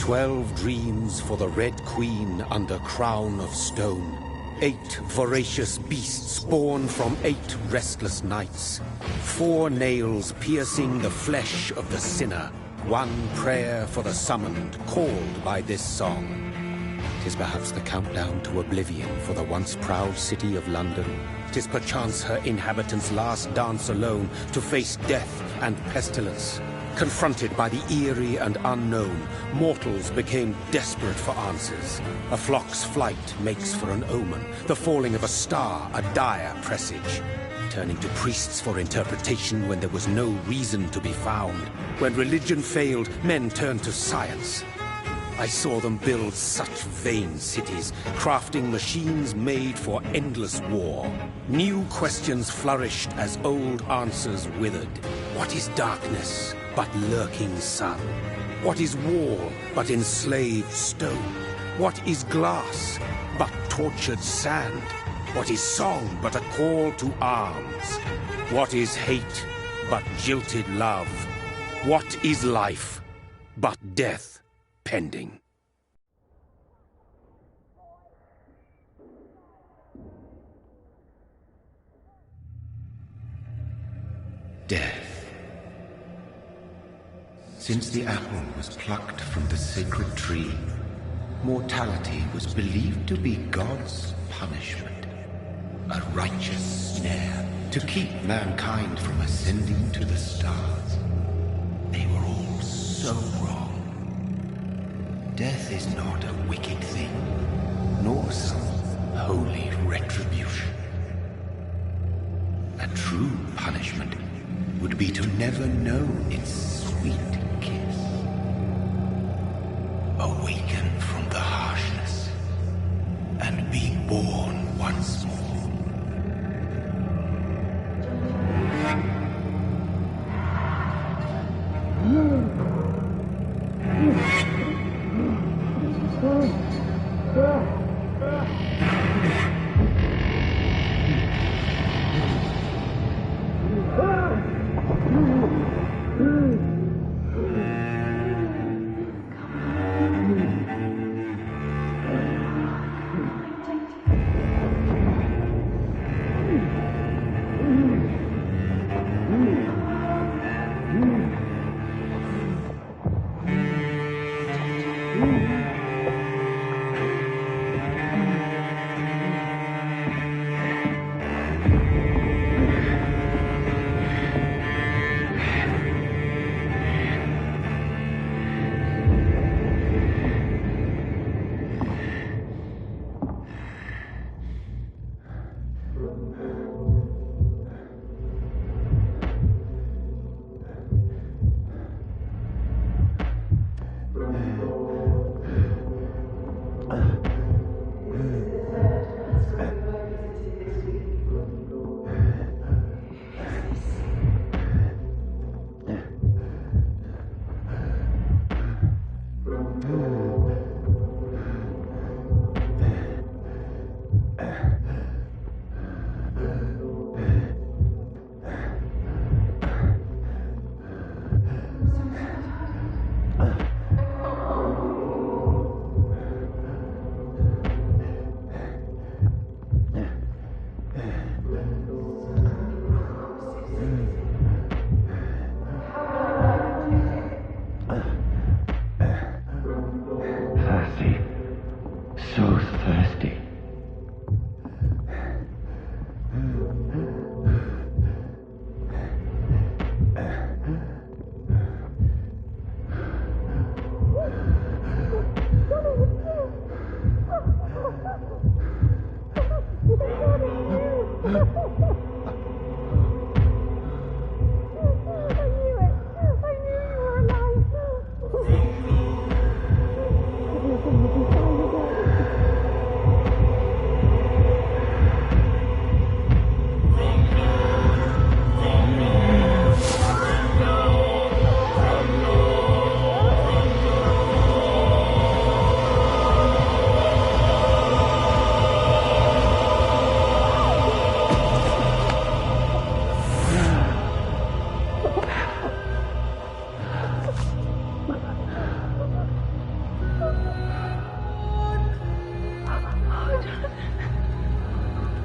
12 dreams for the Red Queen under crown of stone. 8 voracious beasts born from 8 restless nights. 4 nails piercing the flesh of the sinner. 1 prayer for the summoned, called by this song. 'Tis perhaps the countdown to oblivion for the once proud city of London. 'Tis perchance her inhabitants' last dance alone to face death and pestilence. Confronted by the eerie and unknown, mortals became desperate for answers. A flock's flight makes for an omen, the falling of a star a dire presage. Turning to priests for interpretation when there was no reason to be found. When religion failed, men turned to science. I saw them build such vain cities, crafting machines made for endless war. New questions flourished as old answers withered. What is darkness but lurking sun? What is wall but enslaved stone? What is glass but tortured sand? What is song but a call to arms? What is hate but jilted love? What is life but death pending? Death. Since the apple was plucked from the sacred tree, mortality was believed to be God's punishment. A righteous snare to keep mankind from ascending to the stars. They were all so wrong. Death is not a wicked thing, nor some holy retribution. A true punishment would be to never know its sweet kiss. Awaken from the harshness and be born once more.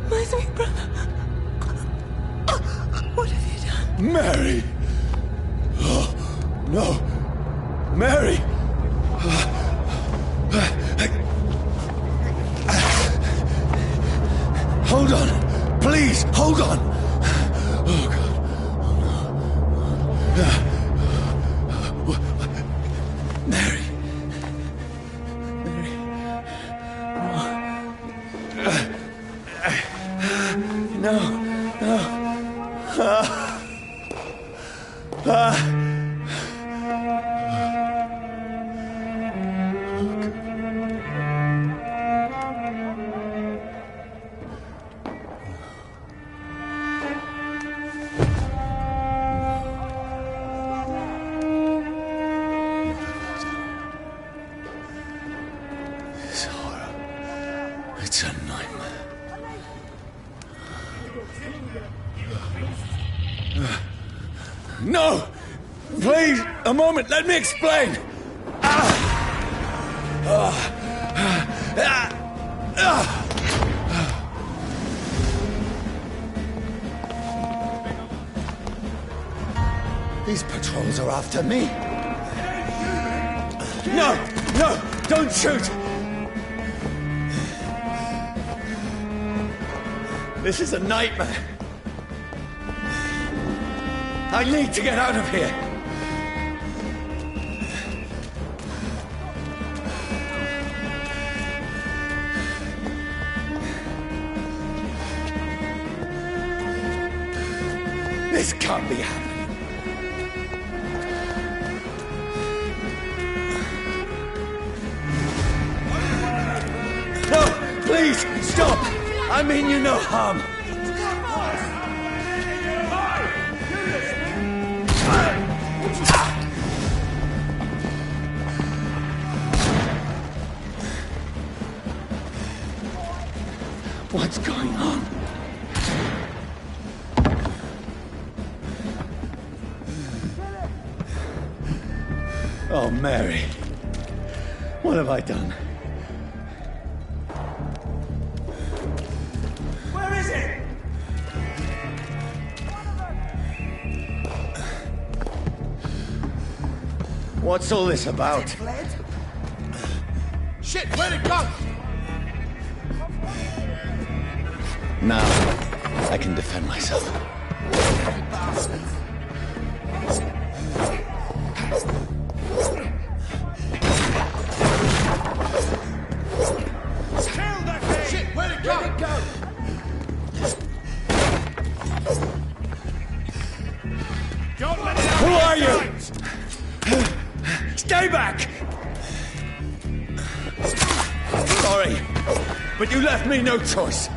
My sweet brother. What have you done? Mary! Oh, no! Mary! Hold on! Please, hold on! Oh, God. Mary. Mary. No. No. This horror. It's a nightmare. No! Please, a moment, let me explain! These patrols are after me. No! No! Don't shoot! This is a nightmare. I need to get out of here. This can't be happening. No, please, stop! I mean you no harm. What's going on? Oh, Mary. What have I done? Where is it? What's all this about? Shit, where'd it go? Now, I can defend myself. Kill that thing! Shit, where'd it go? Don't let it out! Who are you? Stay back! Sorry, but you left me no choice.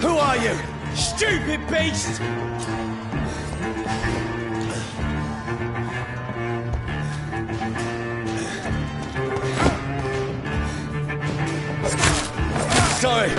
Who are you? Stupid beast! Sorry.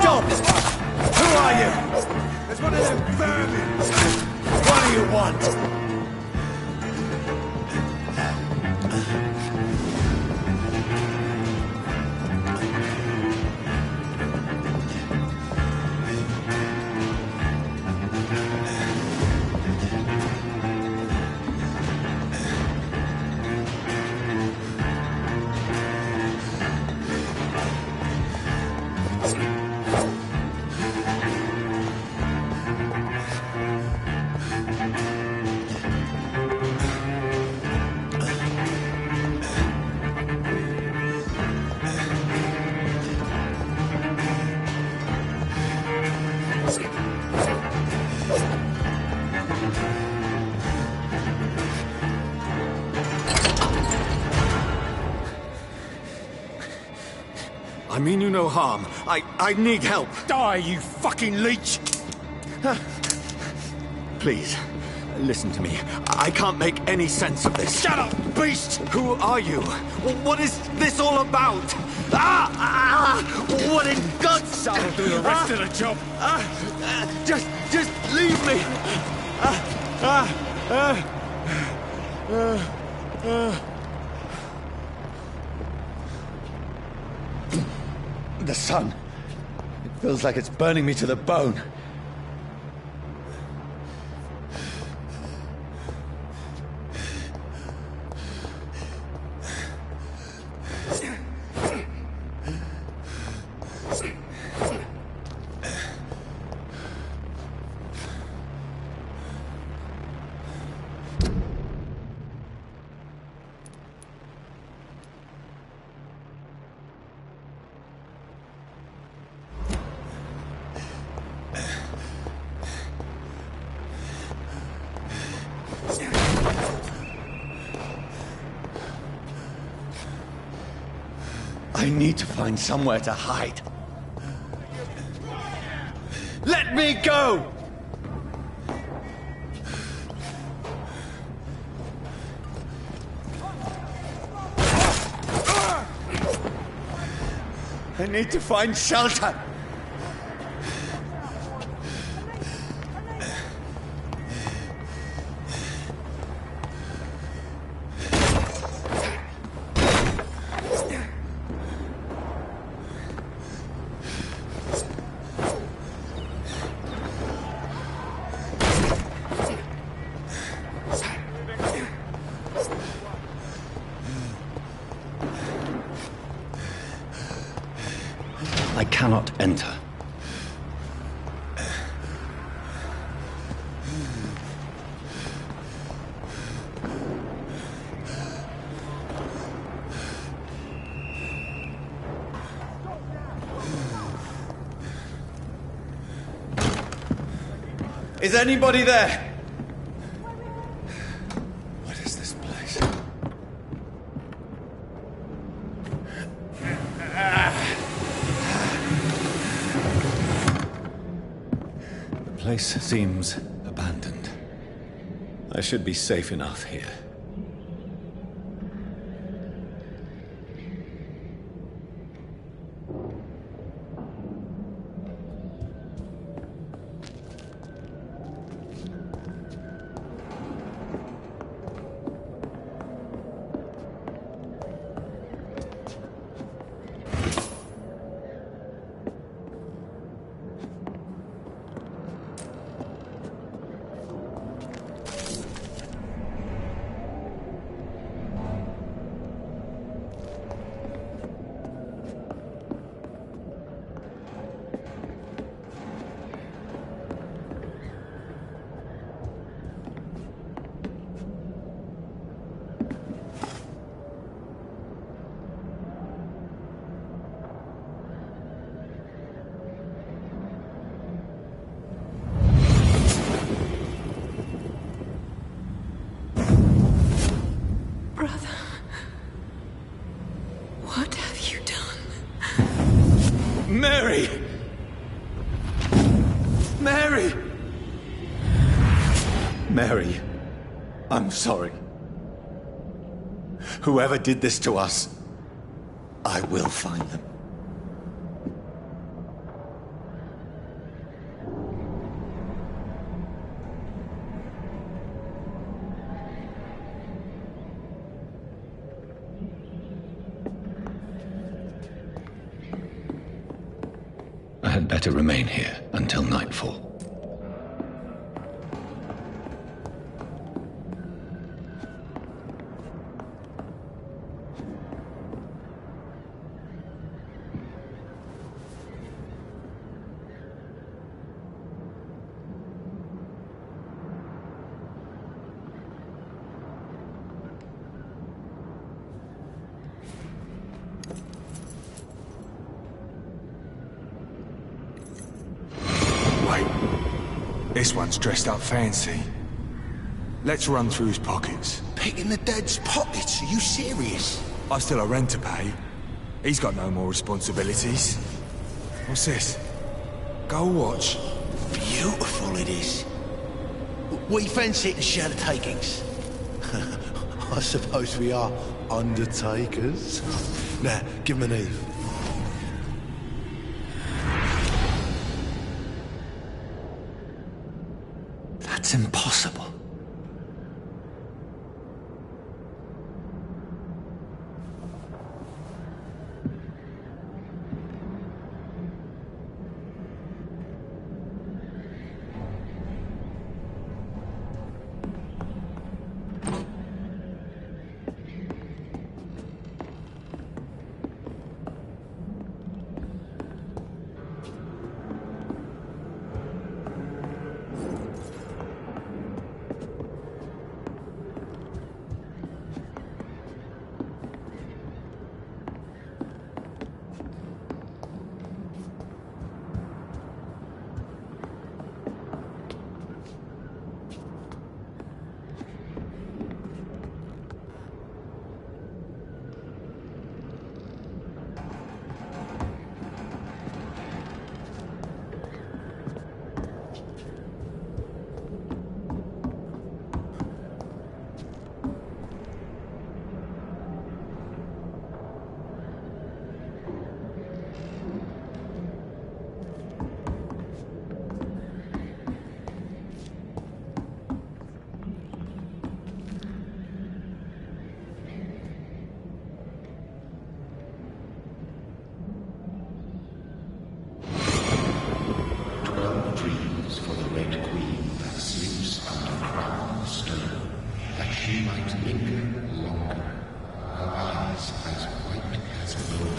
Stop! Who are you? There's one of them vermin. What do you want? I mean you no harm. I need help. Die, you fucking leech! Please, listen to me. I can't make any sense of this. Shut up, beast! Who are you? What is this all about? What in God's... That'll do the rest of the job. Just leave me. The sun. It feels like it's burning me to the bone. I need to find somewhere to hide. Let me go! I need to find shelter. I cannot enter. Is anybody there? What is this place? The place seems abandoned. I should be safe enough here. Brother, what have you done? Mary! Mary! Mary, I'm sorry. Whoever did this to us, I will find them. I'd better remain here until nightfall. This one's dressed up fancy. Let's run through his pockets. Picking the dead's pockets? Are you serious? I've still a rent to pay. He's got no more responsibilities. What's this? Gold watch. Beautiful it is. We fancy it and share the takings. I suppose we are undertakers. Now, give him an Eve. That's impossible.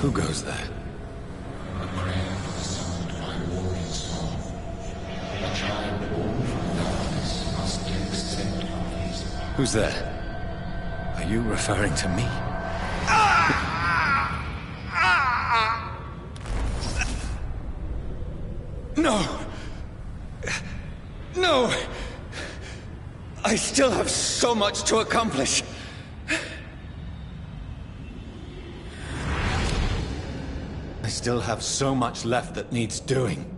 Who goes there? A prayer for the summoned by warrior song. A child born from darkness must take scent of his power. Who's there? Are you referring to me? No! No! I still have so much to accomplish! I still have so much left that needs doing.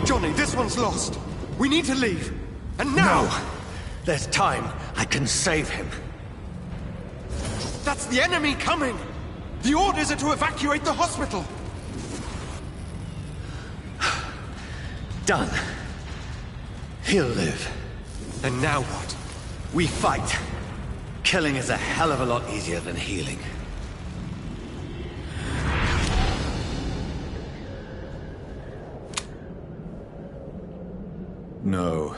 Johnny, this one's lost. We need to leave. And now! No! There's time. I can save him. That's the enemy coming! The orders are to evacuate the hospital! Done. He'll live. And now what? We fight. Killing is a hell of a lot easier than healing. No,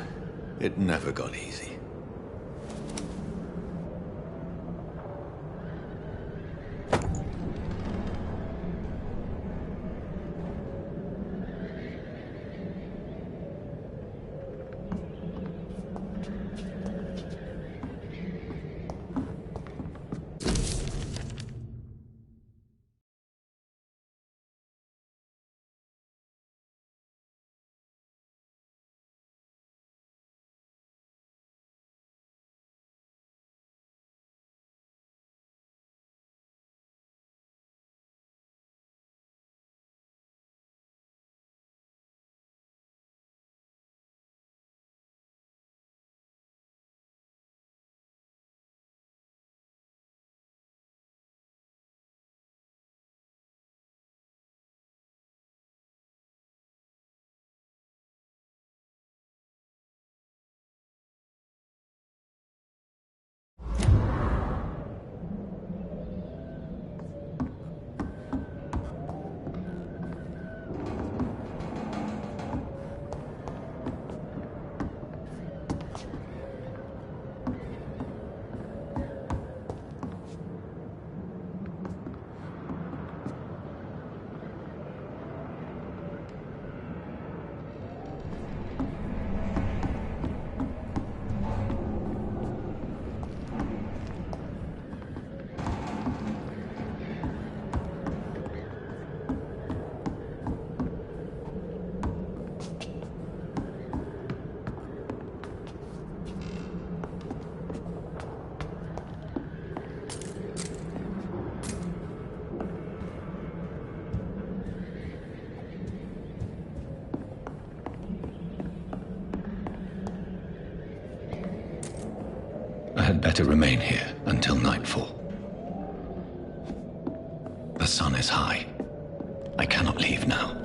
it never got easy. had better remain here until nightfall. The sun is high. I cannot leave now.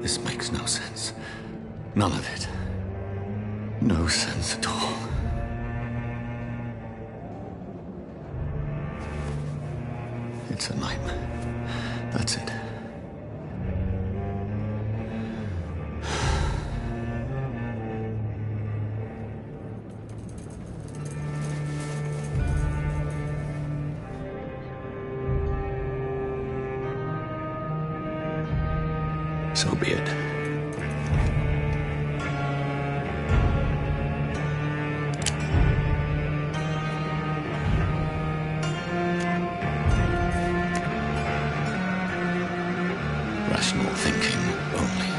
This makes no sense. None of it. No sense at all. It's a nightmare. That's it. So be it. Rational thinking only.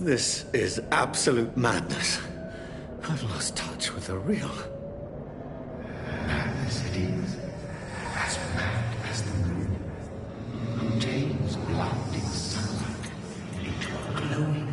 This is absolute madness. I've lost touch with the real. Madness it is. As mad as the moon. Contains blinding sunlight into a glowing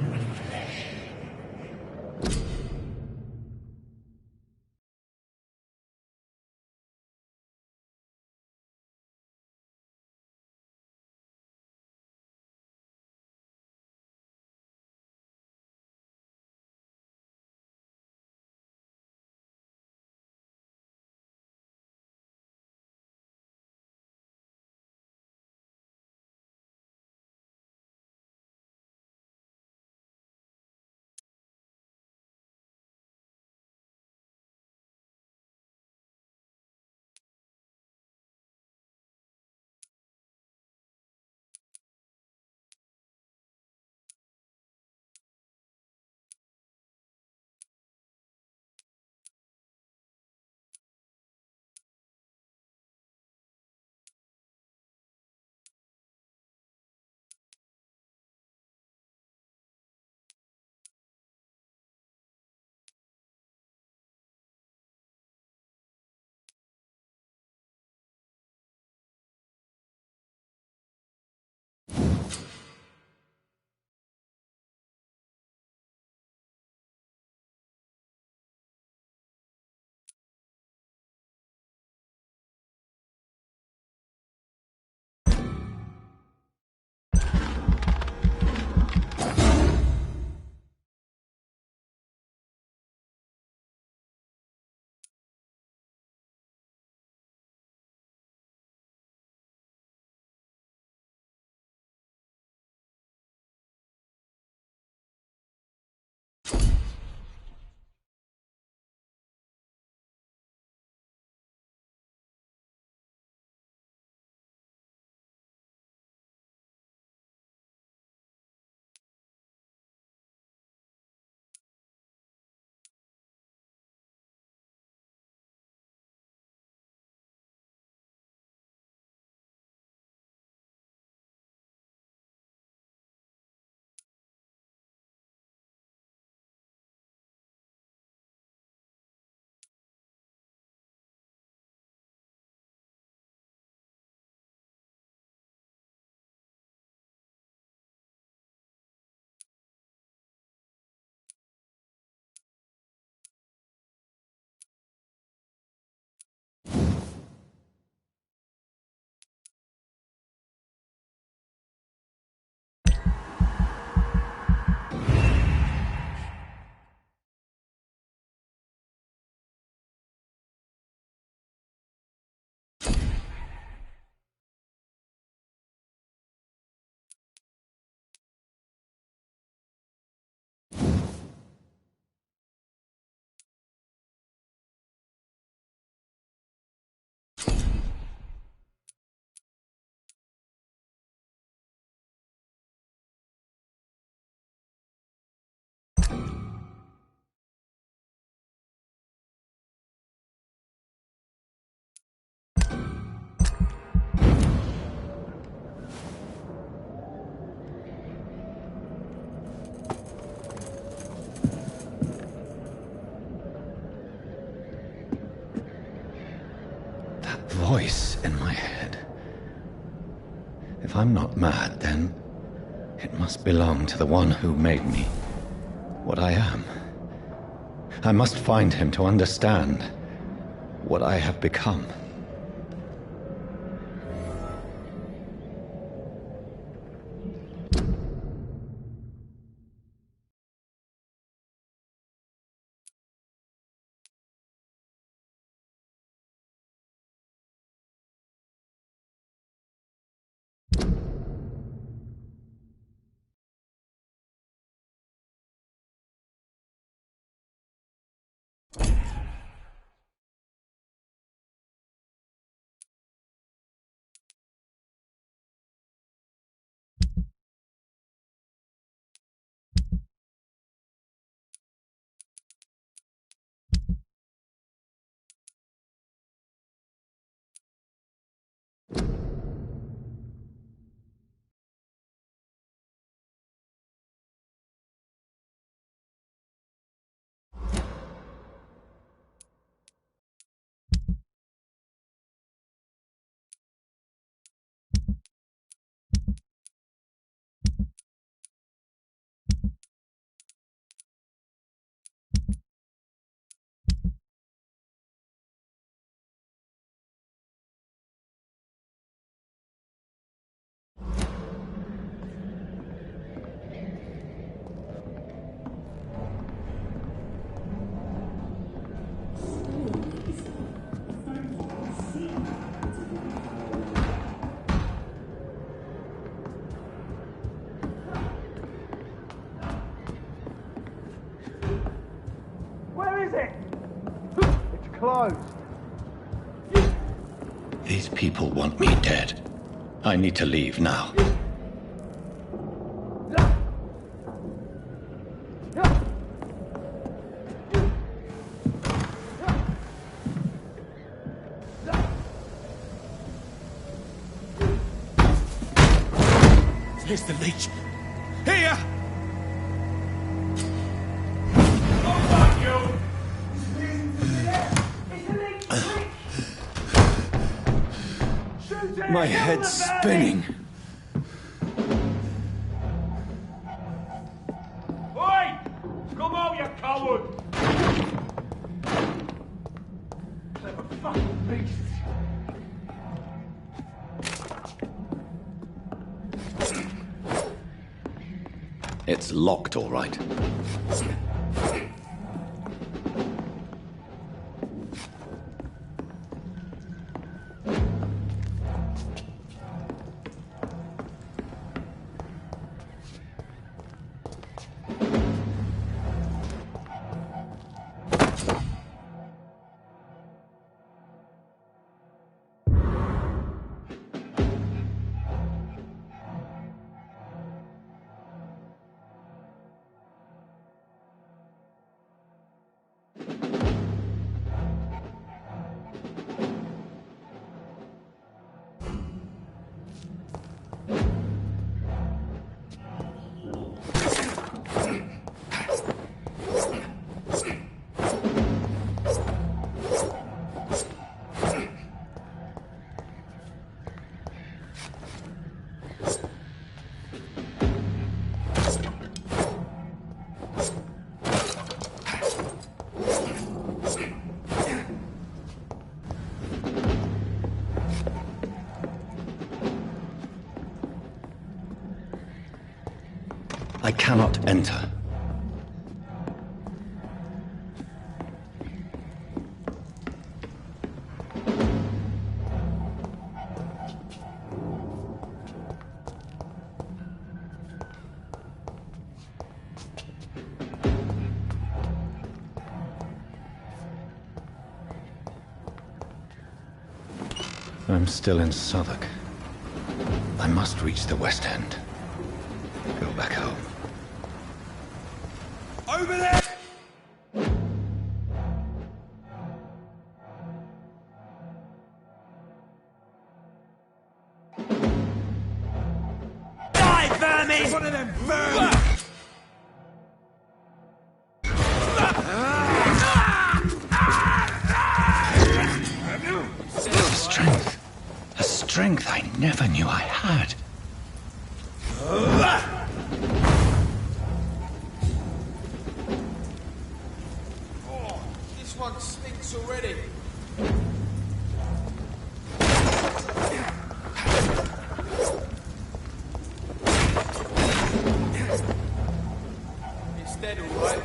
If I'm not mad, then it must belong to the one who made me what I am. I must find him to understand what I have become. Closed. These people want me dead. I need to leave now. Here's the leech. Here! My head's spinning. Oi! Come out, you coward! Clever fucking beasts! It's locked, all right. I cannot enter. I'm still in Southwark. I must reach the West End. Go back home. Over there! Die, vermin! One of them vermin! Strength. A strength I never knew I had. dead, all right?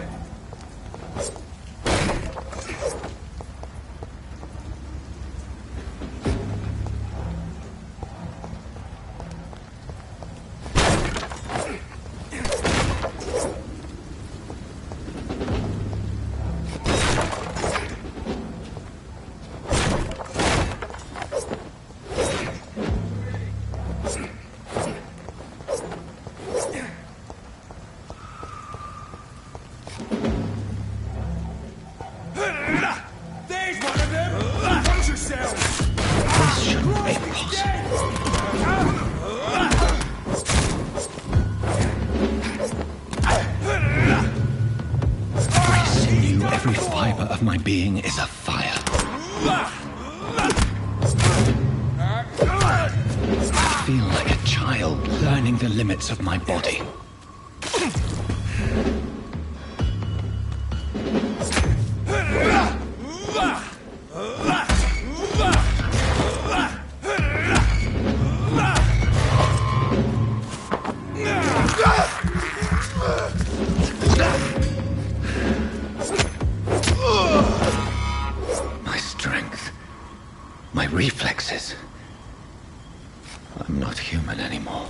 Every fiber of my being is afire. I feel like a child learning the limits of my body. My reflexes. I'm not human anymore.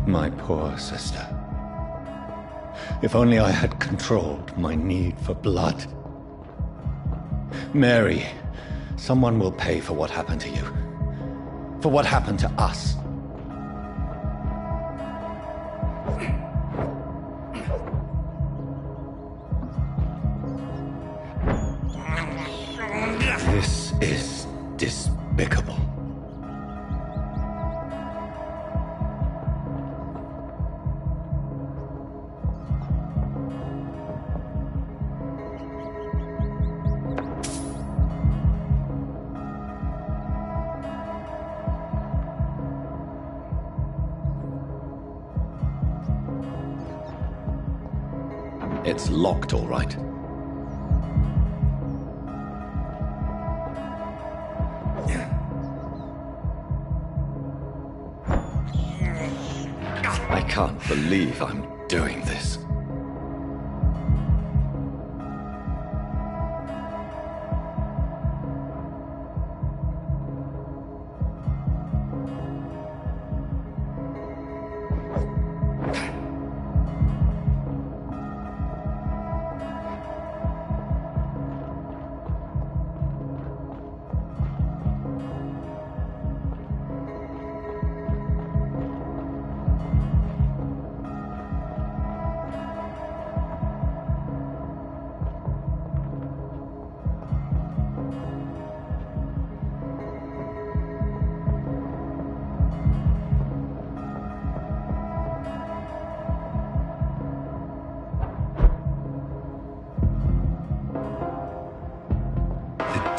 My poor sister. If only I had controlled my need for blood. Mary, someone will pay for what happened to you. For what happened to us. This is despicable. It's locked, all right. I can't believe I'm doing this.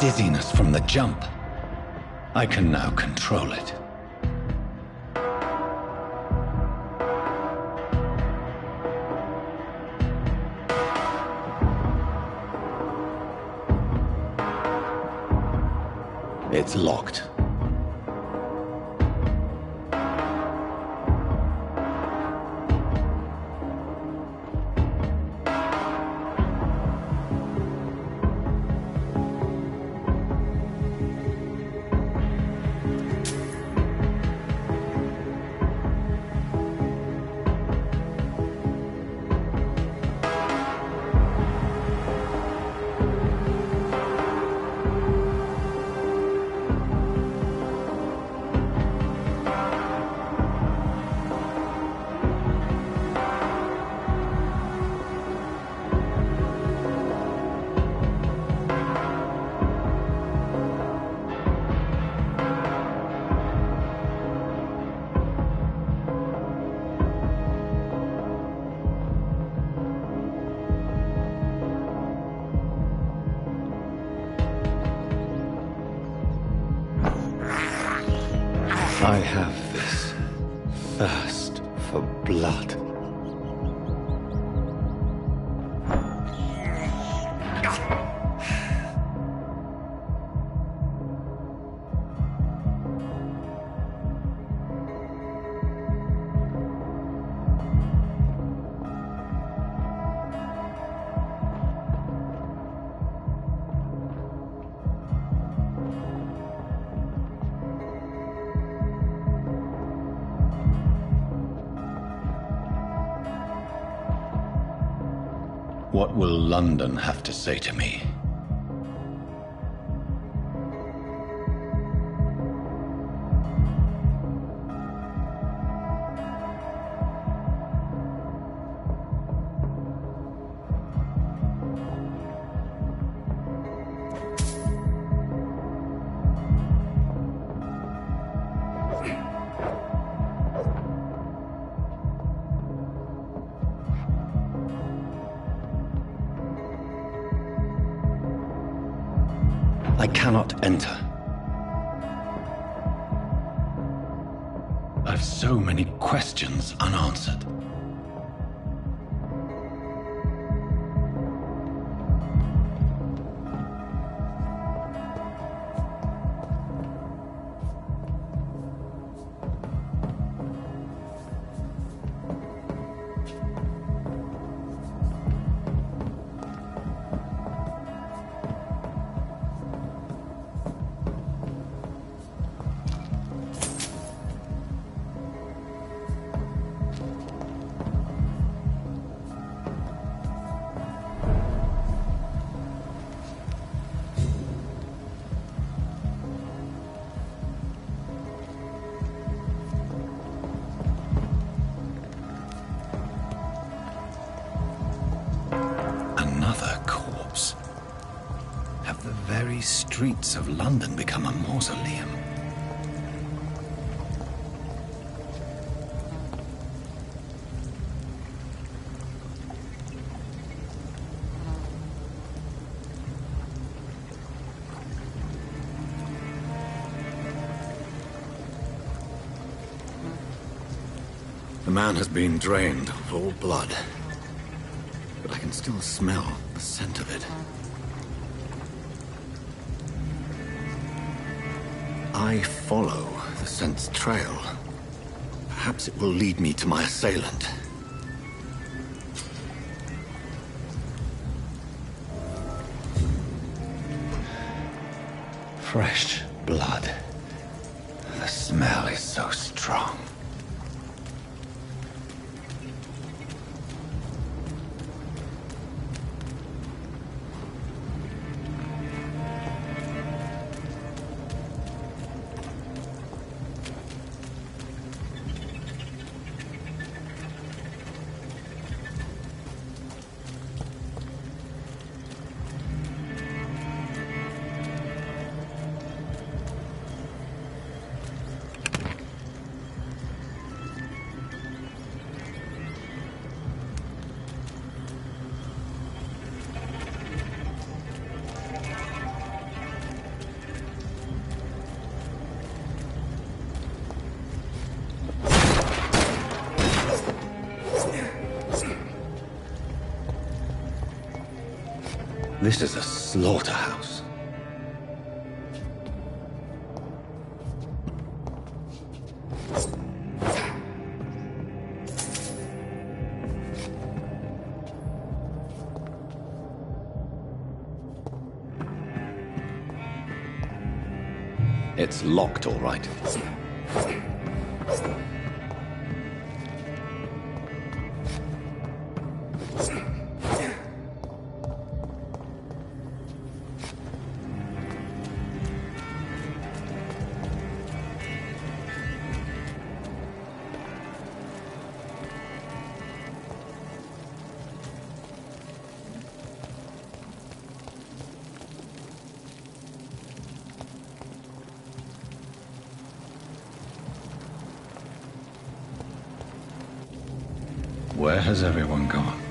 dizziness from the jump. I can now control it. It's locked. I have this thirst for blood. What will London have to say to me? I cannot enter. I've so many questions unanswered. Very streets of London become a mausoleum. The man has been drained of all blood, but I can still smell the scent of it. I follow the scent's trail. Perhaps it will lead me to my assailant. Fresh blood. The smell is so strong. This is a slaughterhouse. It's locked, all right. Where has everyone gone?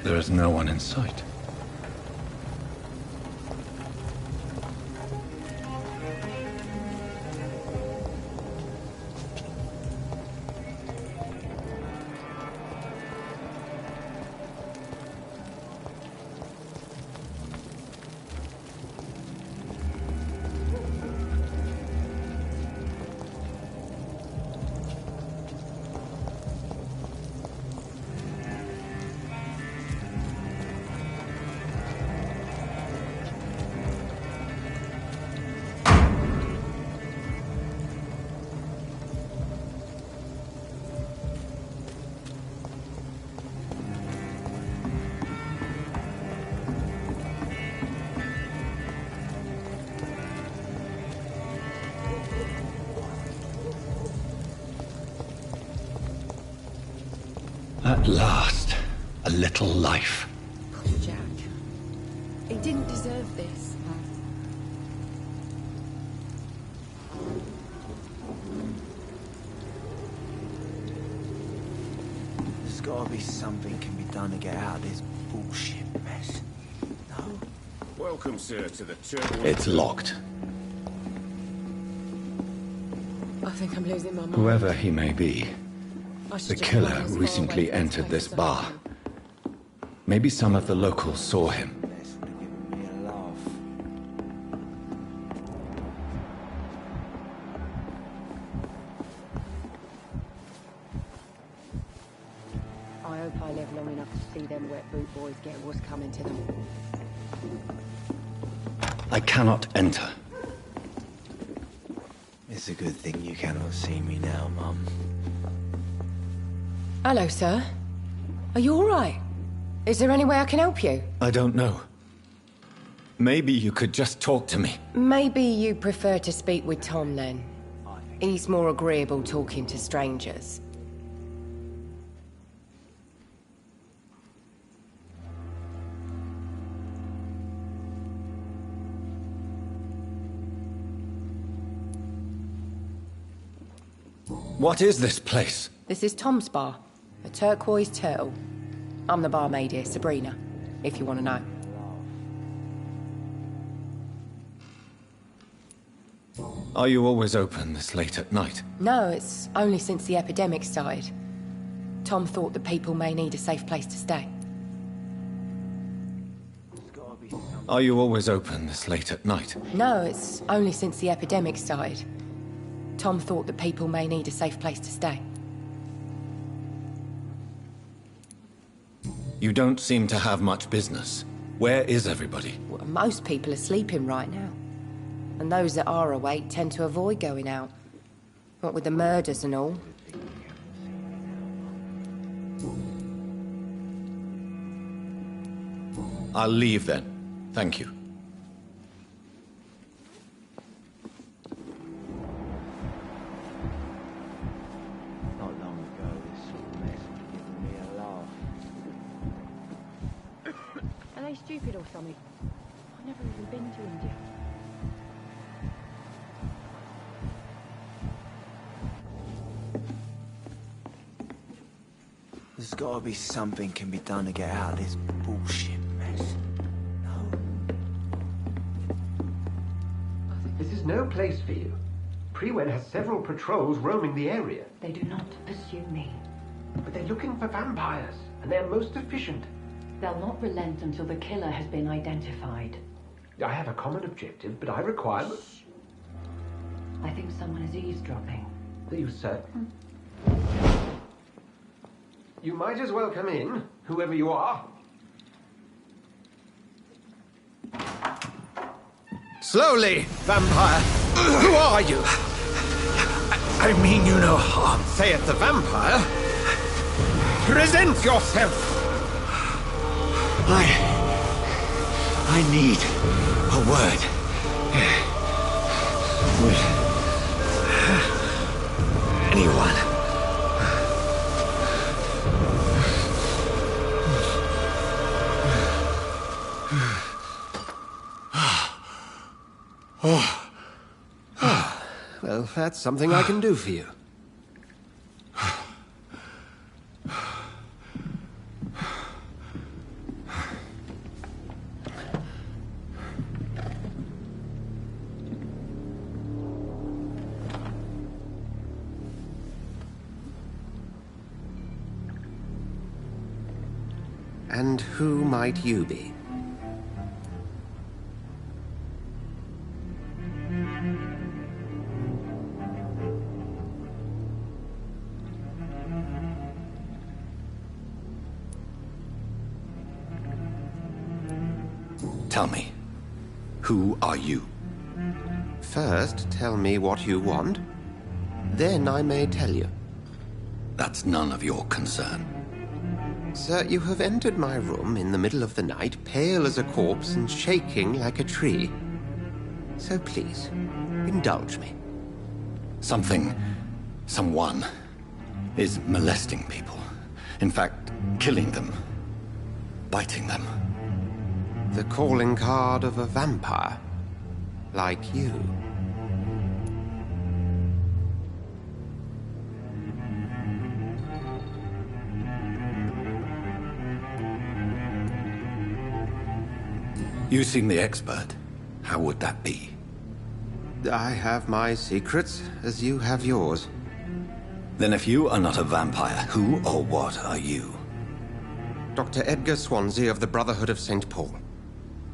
There is no one in sight. At last, a little life. Poor Jack. He didn't deserve this. There's gotta be something can be done to get out of this bullshit mess. No? Welcome, sir, to the turtle. It's locked. I think I'm losing my mind. Whoever he may be, I should the just killer run as far recently away from entered this place as I bar. can. Maybe some of the locals saw him. This would have given me a laugh. I hope I live long enough to see them wet boot boys get what's coming to them. I cannot enter. It's a good thing you cannot see me now, Mum. Hello, sir. Are you all right? Is there any way I can help you? I don't know. Maybe you could just talk to me. Maybe you prefer to speak with Tom, then. He's more agreeable talking to strangers. What is this place? This is Tom's bar, a turquoise turtle. I'm the barmaid here, Sabrina, if you want to know. Are you always open this late at night? No, it's only since the epidemic started. Tom thought that people may need a safe place to stay. There's gotta be something. Are you always open this late at night? No, it's only since the epidemic started. Tom thought that people may need a safe place to stay. You don't seem to have much business. Where is everybody? Well, most people are sleeping right now. And those that are awake tend to avoid going out. What with the murders and all. I'll leave then. Thank you. Not long ago, this sort of mess would have given me a laugh. Are they stupid or something? I've never even been to India. There's gotta be something can be done to get out of this bullshit mess. No? This is no place for you. Prewen has several patrols roaming the area, They do not pursue me. but they're looking for vampires, and they're most efficient. They'll not relent until the killer has been identified. I have a common objective, but I require... I think someone is eavesdropping. Are you certain? You might as well come in, whoever you are. Slowly, vampire! Who are you? I mean you no harm. Saith the vampire. Present yourself! I need a word. With anyone. Well, that's something I can do for you. And who might you be? Tell me, who are you? First, tell me what you want. Then I may tell you. That's none of your concern. Sir, you have entered my room in the middle of the night, pale as a corpse and shaking like a tree. So please, indulge me. Someone is molesting people. In fact, killing them. Biting them. The calling card of a vampire. Like you. You seem the expert. How would that be? I have my secrets, as you have yours. Then if you are not a vampire, who or what are you? Dr. Edgar Swansea of the Brotherhood of St. Paul.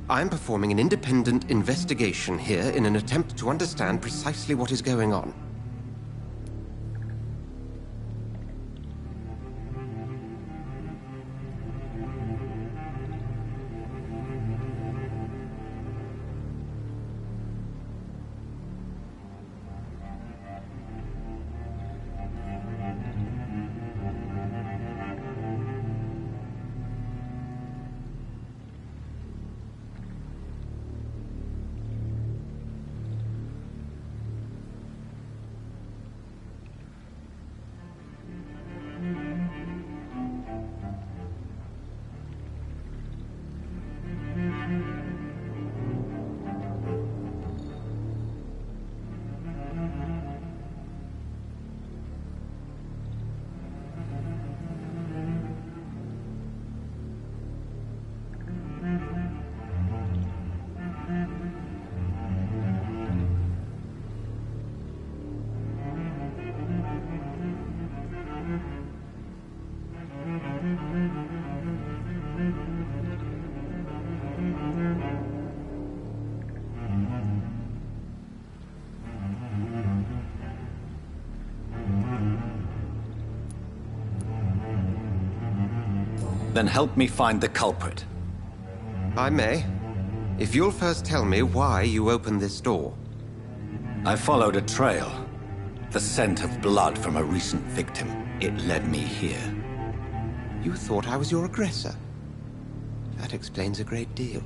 I'm performing an independent investigation here in an attempt to understand precisely what is going on. Then help me find the culprit. I may. If you'll first tell me why you opened this door. I followed a trail. The scent of blood from a recent victim. It led me here. You thought I was your aggressor. That explains a great deal.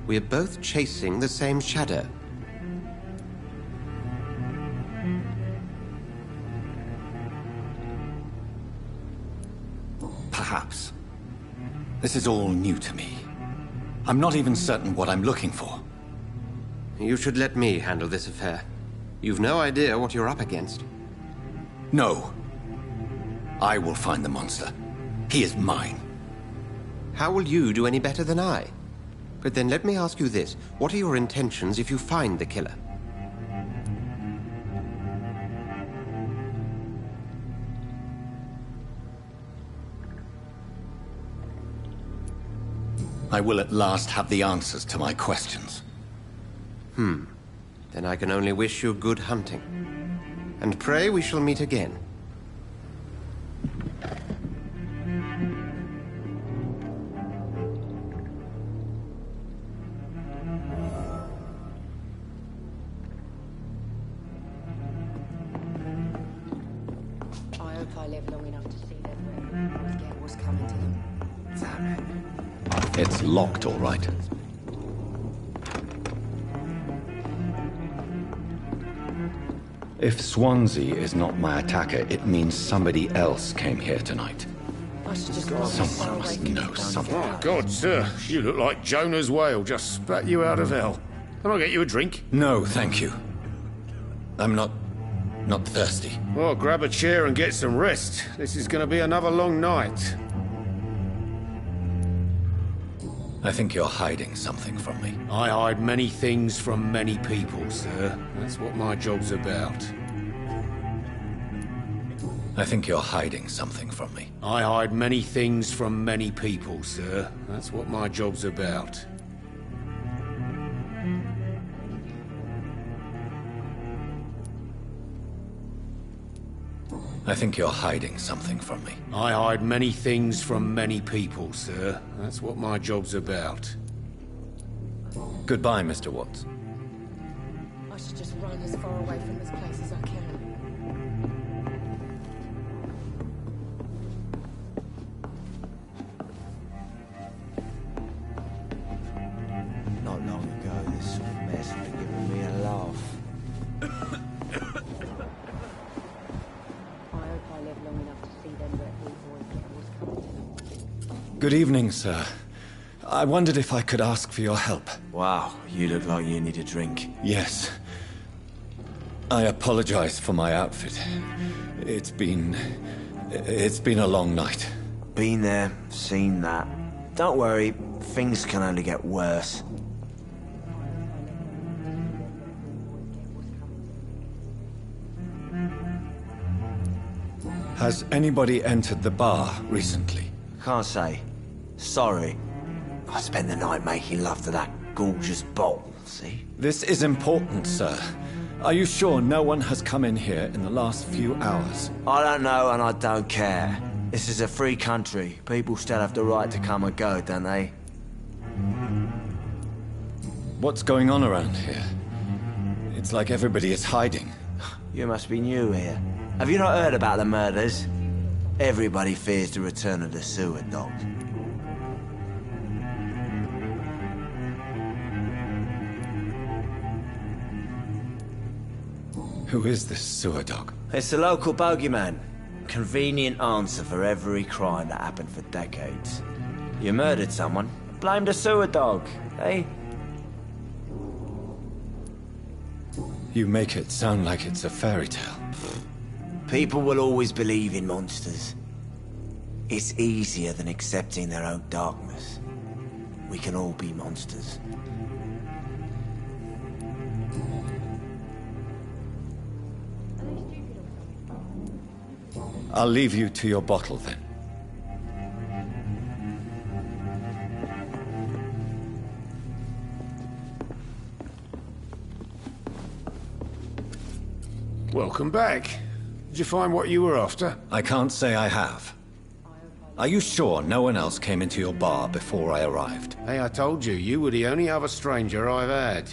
We're both chasing the same shadow. Perhaps. This is all new to me. I'm not even certain what I'm looking for. You should let me handle this affair. You've no idea what you're up against. No. I will find the monster. He is mine. How will you do any better than I? But then let me ask you this. What are your intentions if you find the killer? I will at last have the answers to my questions. Then I can only wish you good hunting. And pray we shall meet again. I hope I live long enough to see them where get what's coming to them. Damn it. It's locked, all right. If Swansea is not my attacker, it means somebody else came here tonight. Someone must know something. Oh, God, sir. You look like Jonah's whale just spat you out of hell. Can I get you a drink? No, thank you. I'm not thirsty. Well, grab a chair and get some rest. This is going to be another long night. I think you're hiding something from me. I hide many things from many people, sir. That's what my job's about. I think you're hiding something from me. I hide many things from many people, sir. That's what my job's about. I think you're hiding something from me. I hide many things from many people, sir. That's what my job's about. Goodbye, Mr. Watts. I should just run as far away from this place as I can. Not long ago, this sort of mess would have given me a laugh. I hope I live long enough to see them Red Bull boys get what's coming to them. Good evening, sir. I wondered if I could ask for your help. Wow, you look like you need a drink. Yes. I apologize for my outfit. It's been a long night. Been there, seen that. Don't worry, things can only get worse. Has anybody entered the bar recently? Can't say. Sorry. I spent the night making love to that gorgeous bottle, see? This is important, sir. Are you sure no one has come in here in the last few hours? I don't know and I don't care. This is a free country. People still have the right to come and go, don't they? What's going on around here? It's like everybody is hiding. You must be new here. Have you not heard about the murders? Everybody fears the return of the sewer dog. Who is this sewer dog? It's the local bogeyman. Convenient answer for every crime that happened for decades. You murdered someone, blame the sewer dog, eh? You make it sound like it's a fairy tale. People will always believe in monsters. It's easier than accepting their own darkness. We can all be monsters. I'll leave you to your bottle then. Welcome back. Did you find what you were after? I can't say I have. Are you sure no one else came into your bar before I arrived? Hey, I told you, you were the only other stranger I've had.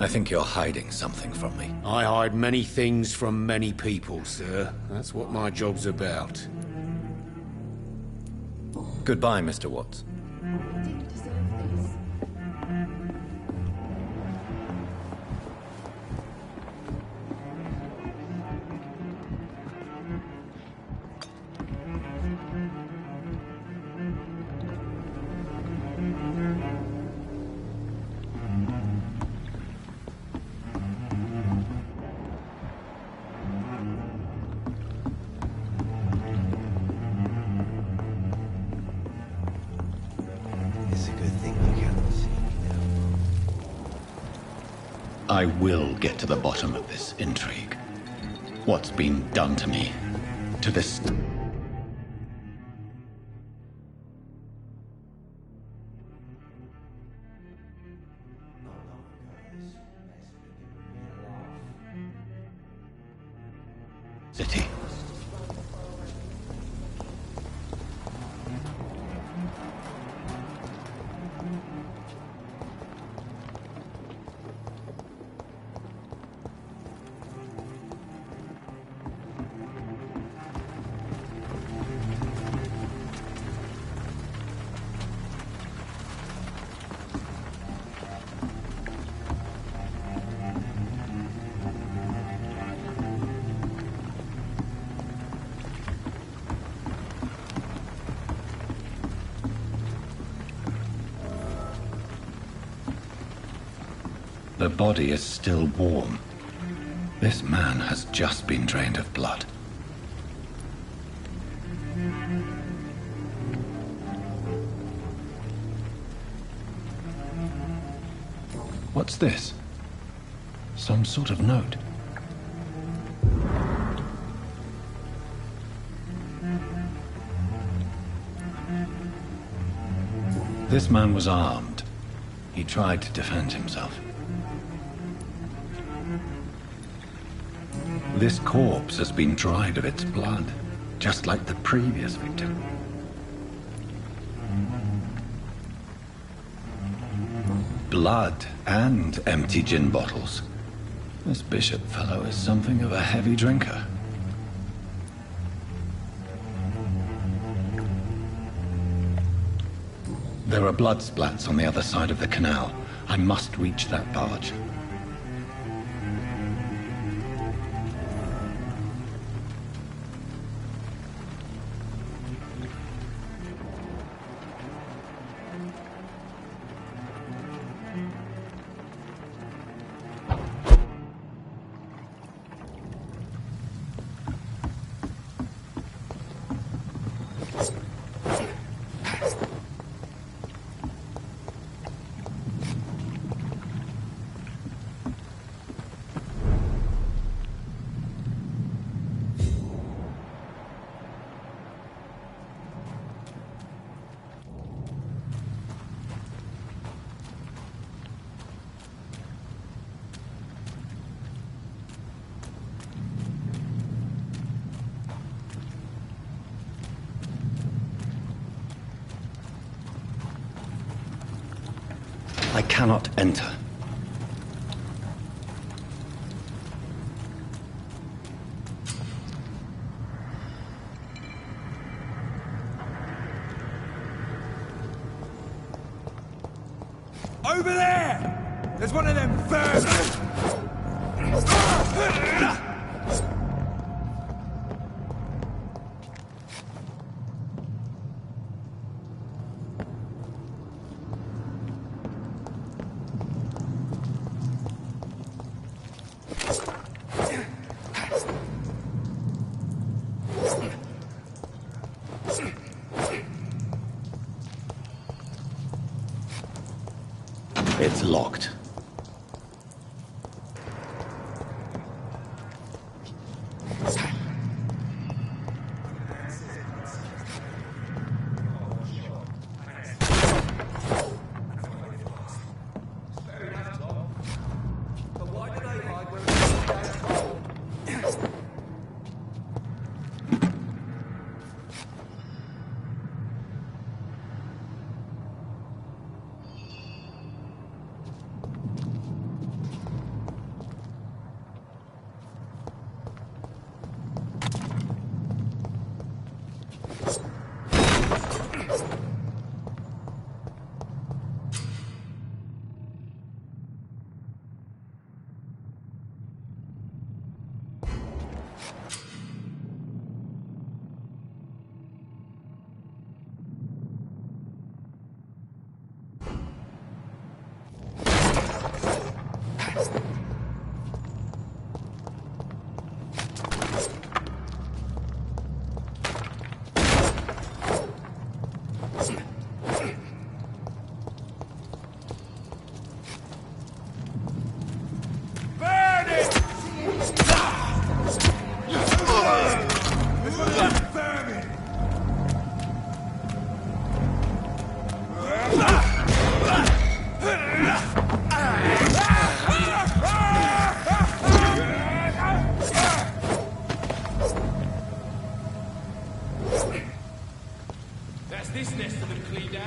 I think you're hiding something from me. I hide many things from many people, sir. That's what my job's about. Goodbye, Mr. Watts. I will get to the bottom of this intrigue. What's been done to me? To this... city. The body is still warm. This man has just been drained of blood. What's this? Some sort of note. This man was armed. He tried to defend himself. This corpse has been dried of its blood, just like the previous victim. Blood and empty gin bottles. This bishop fellow is something of a heavy drinker. There are blood splats on the other side of the canal. I must reach that barge. I cannot enter. Over there! There's one of them vermin! It's locked. This nest of them cleaned out.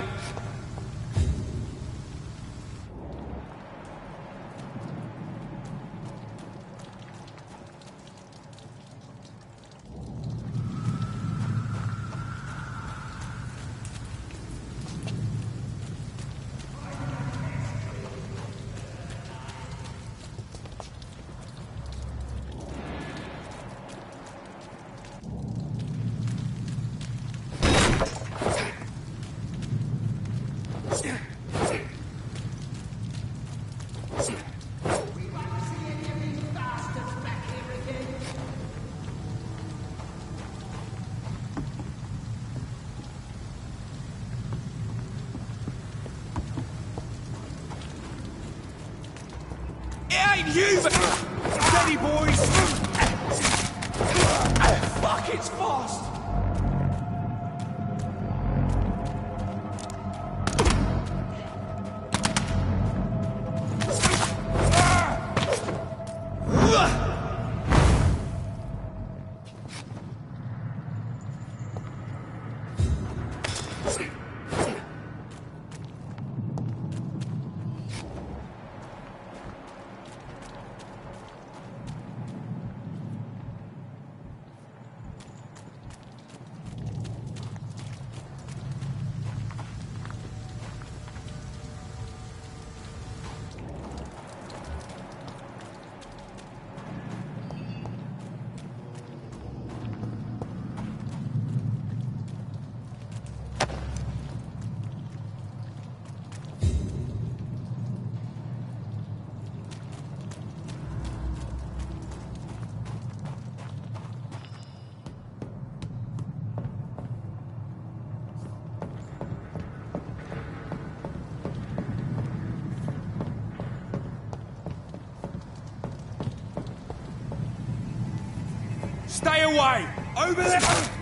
It ain't you, but... Stay away! Over there!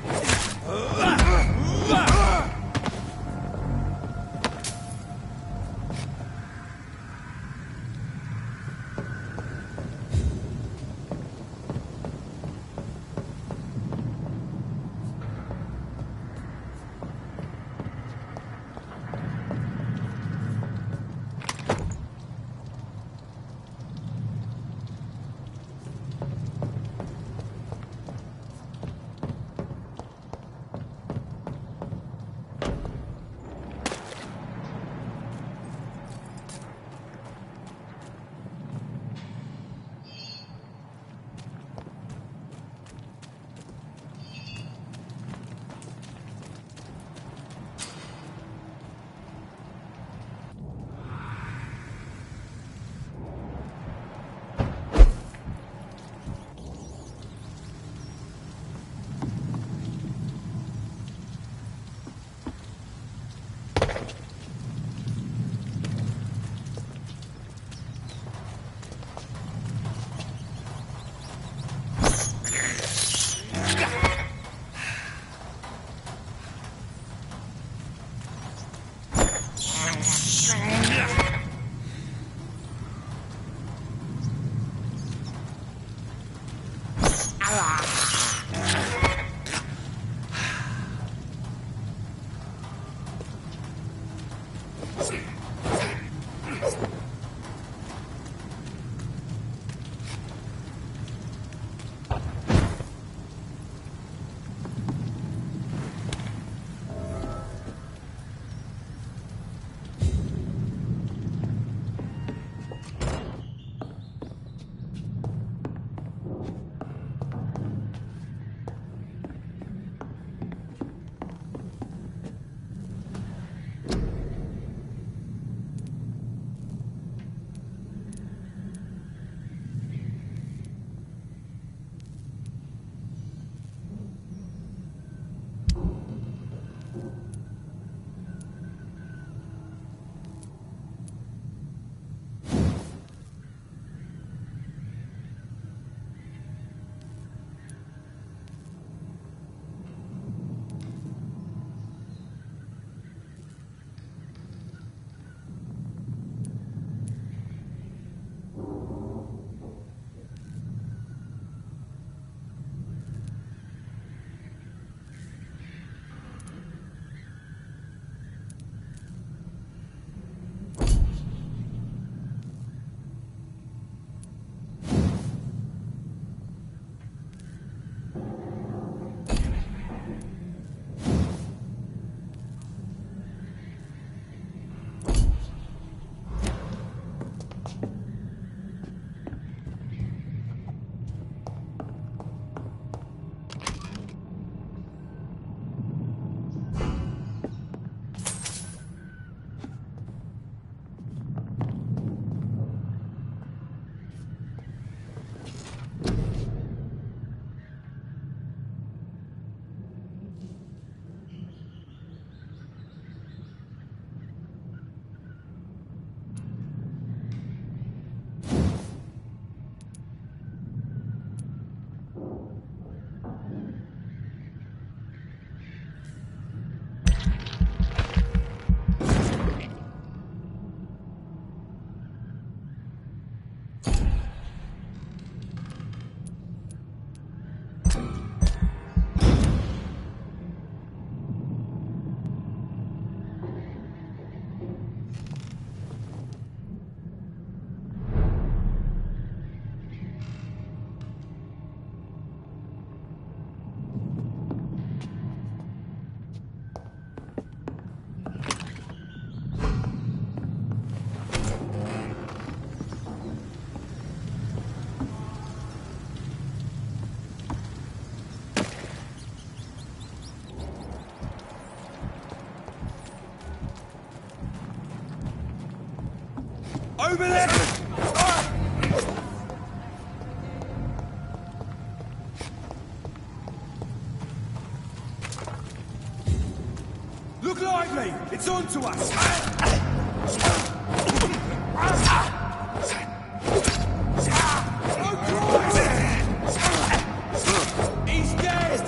Look lively! It's on to us! He's dead!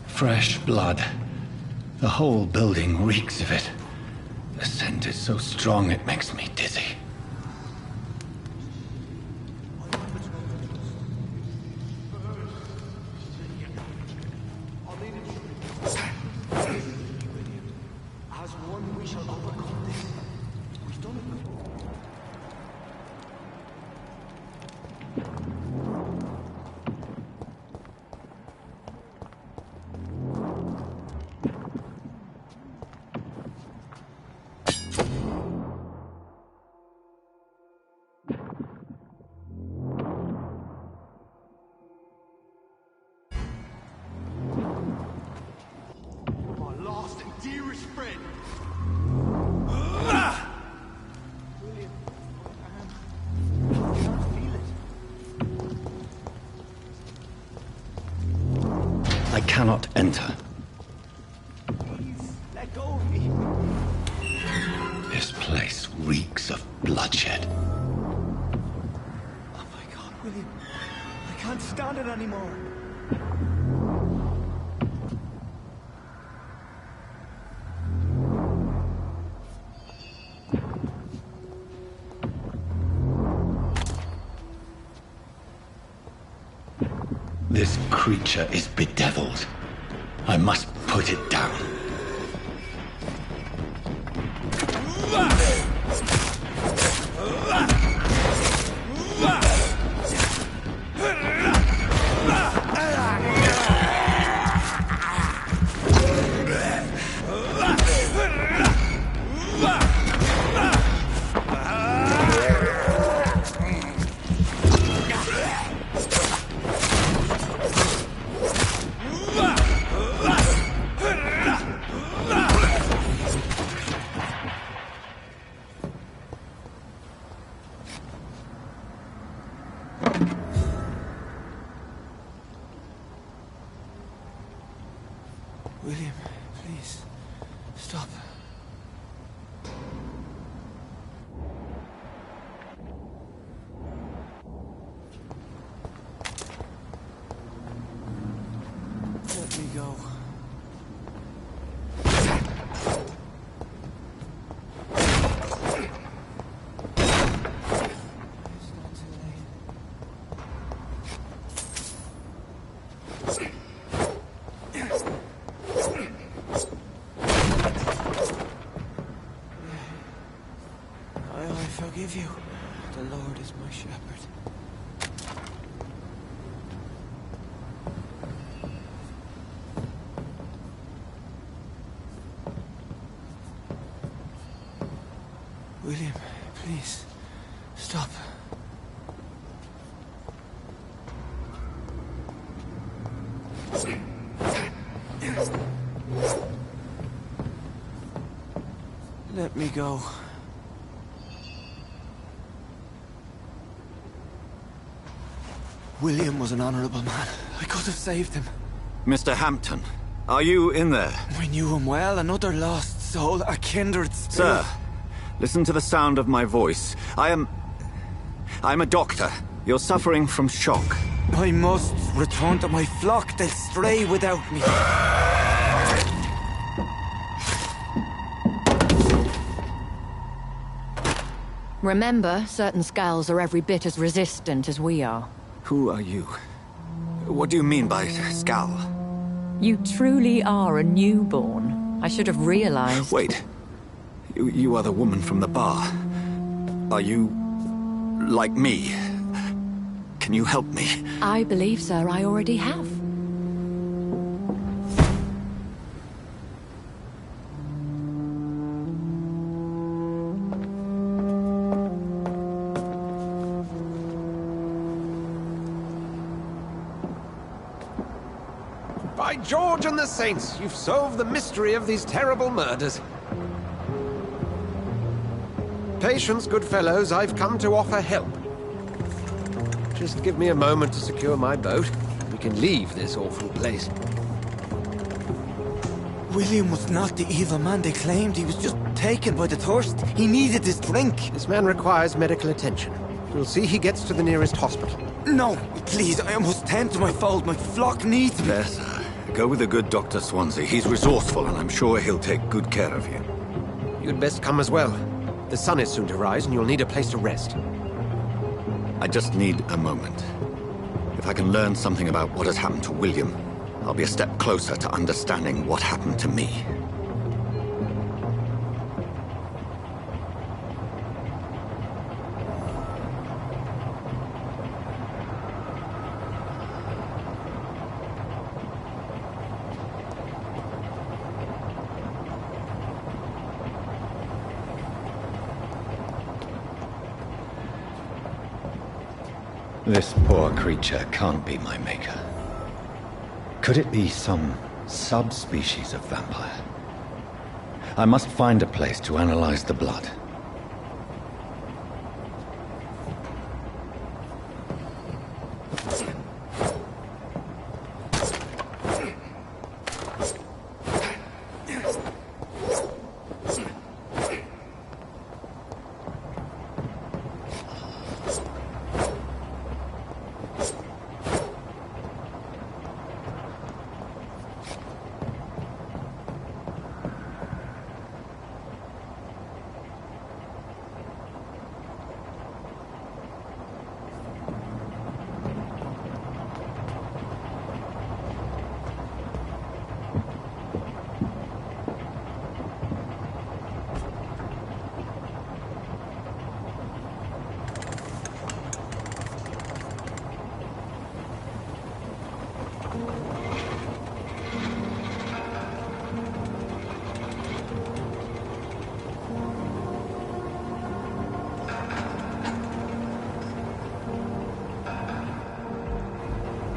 Fresh blood. The whole building reeks of it. The scent is so strong it makes me dizzy. As one, we shall overcome this. We've done it before. I cannot enter. Please, let go of me. This place reeks of bloodshed. Oh my God, William. I can't stand it anymore. This creature is bedeviled. I must put it down. William, please, stop. Let me go. I forgive you. The Lord is my shepherd. William, please, stop. Let me go. William was an honorable man. I could have saved him. Mr. Hampton, are you in there? We knew him well, another lost soul, a kindred spirit. Sir, listen to the sound of my voice. I'm a doctor. You're suffering from shock. I must return to my flock. They'll stray without me. Remember, certain skulls are every bit as resistant as we are. Who are you? What do you mean by Skal? You truly are a newborn. I should have realized. Wait. You are the woman from the bar. Are you... like me? Can you help me? I believe, sir, I already have. By George and the Saints, you've solved the mystery of these terrible murders. Patience, good fellows, I've come to offer help. Just give me a moment to secure my boat. We can leave this awful place. William was not the evil man they claimed. He was just taken by the thirst. He needed this drink. This man requires medical attention. We'll see he gets to the nearest hospital. No, please, I must tend to my fold. My flock needs me. There, sir. Go with the good Dr. Swansea. He's resourceful, and I'm sure he'll take good care of you. You'd best come as well. The sun is soon to rise, and you'll need a place to rest. I just need a moment. If I can learn something about what has happened to William, I'll be a step closer to understanding what happened to me. This poor creature can't be my maker. Could it be some subspecies of vampire? I must find a place to analyze the blood.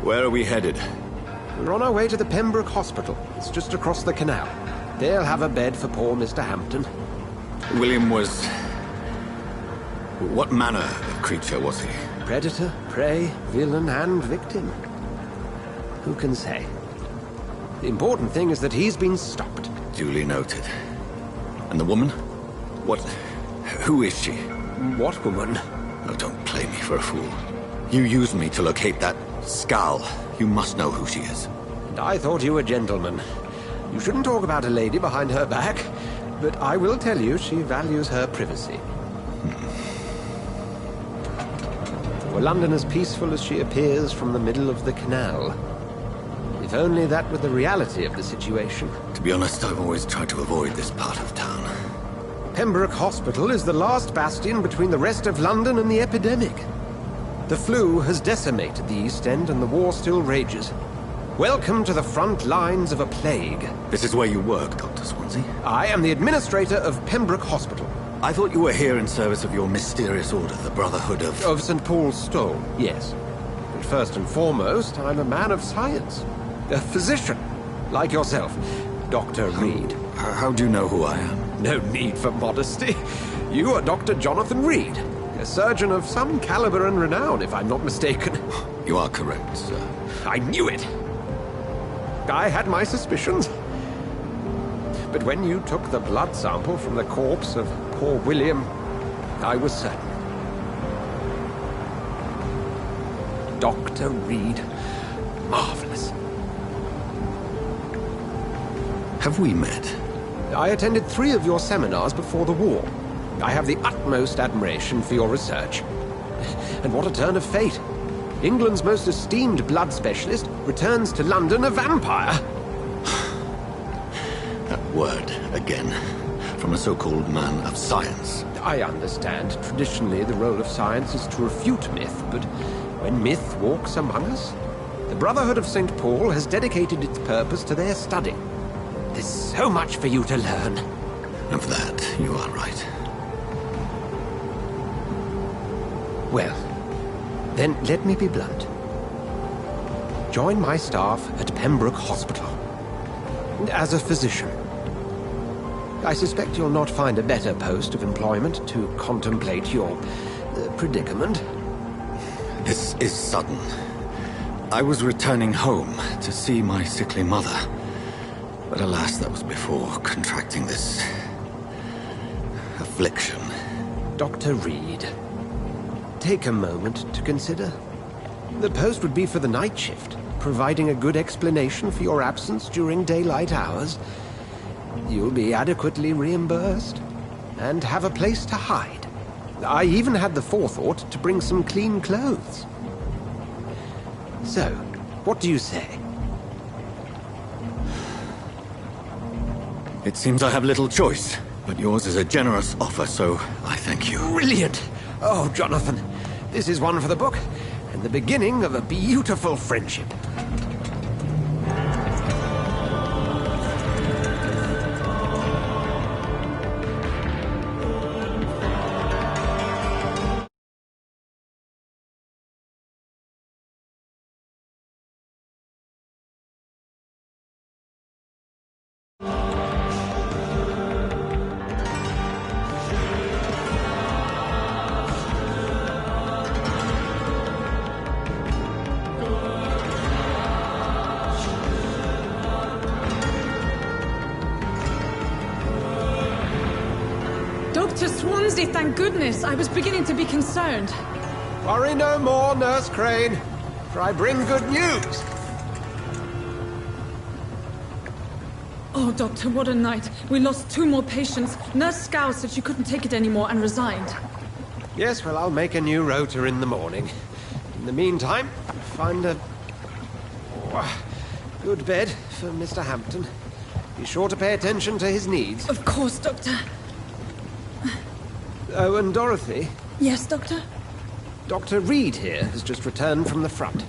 Where are we headed? We're on our way to the Pembroke Hospital. It's just across the canal. They'll have a bed for poor Mr. Hampton. William was... what manner of creature was he? Predator, prey, villain, and victim. Who can say? The important thing is that he's been stopped. Duly noted. And the woman? What... who is she? What woman? Oh, don't play me for a fool. You used me to locate that Skal. You must know who she is. And I thought you a gentleman. You shouldn't talk about a lady behind her back, but I will tell you she values her privacy. Were London as peaceful as she appears from the middle of the canal? If only that were the reality of the situation. To be honest, I've always tried to avoid this part of town. Pembroke Hospital is the last bastion between the rest of London and the epidemic. The flu has decimated the East End and the war still rages. Welcome to the front lines of a plague. This is where you work, Dr. Swansea? I am the administrator of Pembroke Hospital. I thought you were here in service of your mysterious order, the Brotherhood of... Of St. Paul's Stole, yes. But first and foremost, I'm a man of science. A physician, like yourself, Dr. Reed. How do you know who I am? No need for modesty. You are Dr. Jonathan Reed. A surgeon of some caliber and renown, if I'm not mistaken. You are correct, sir. I knew it! I had my suspicions. But when you took the blood sample from the corpse of poor William, I was certain. Dr. Reed. Marvelous. Have we met? I attended 3 of your seminars before the war. I have the utmost admiration for your research. And what a turn of fate. England's most esteemed blood specialist, returns to London a vampire. That word, again, from a so-called man of science. I understand. Traditionally, the role of science is to refute myth, but when myth walks among us, the Brotherhood of St. Paul has dedicated its purpose to their study. There's so much for you to learn. Of that, you are right. Well, then let me be blunt. Join my staff at Pembroke Hospital. As a physician. I suspect you'll not find a better post of employment to contemplate your predicament. This is sudden. I was returning home to see my sickly mother. But alas, that was before contracting this affliction. Dr. Reed, take a moment to consider. The post would be for the night shift, providing a good explanation for your absence during daylight hours. You'll be adequately reimbursed, and have a place to hide. I even had the forethought to bring some clean clothes. So, what do you say? It seems I have little choice, but yours is a generous offer, so I thank you. Brilliant! Oh, Jonathan, this is one for the book, and the beginning of a beautiful friendship. Dr. Swansea, thank goodness. I was beginning to be concerned. Worry no more, Nurse Crane, for I bring good news. Oh, Doctor, what a night. We lost 2 more patients. Nurse Scow said she couldn't take it anymore and resigned. Yes, well, I'll make a new rota in the morning. In the meantime, find a good bed for Mr. Hampton. Be sure to pay attention to his needs. Of course, Doctor. Oh, and Dorothy? Yes, Doctor? Dr. Reed here has just returned from the front.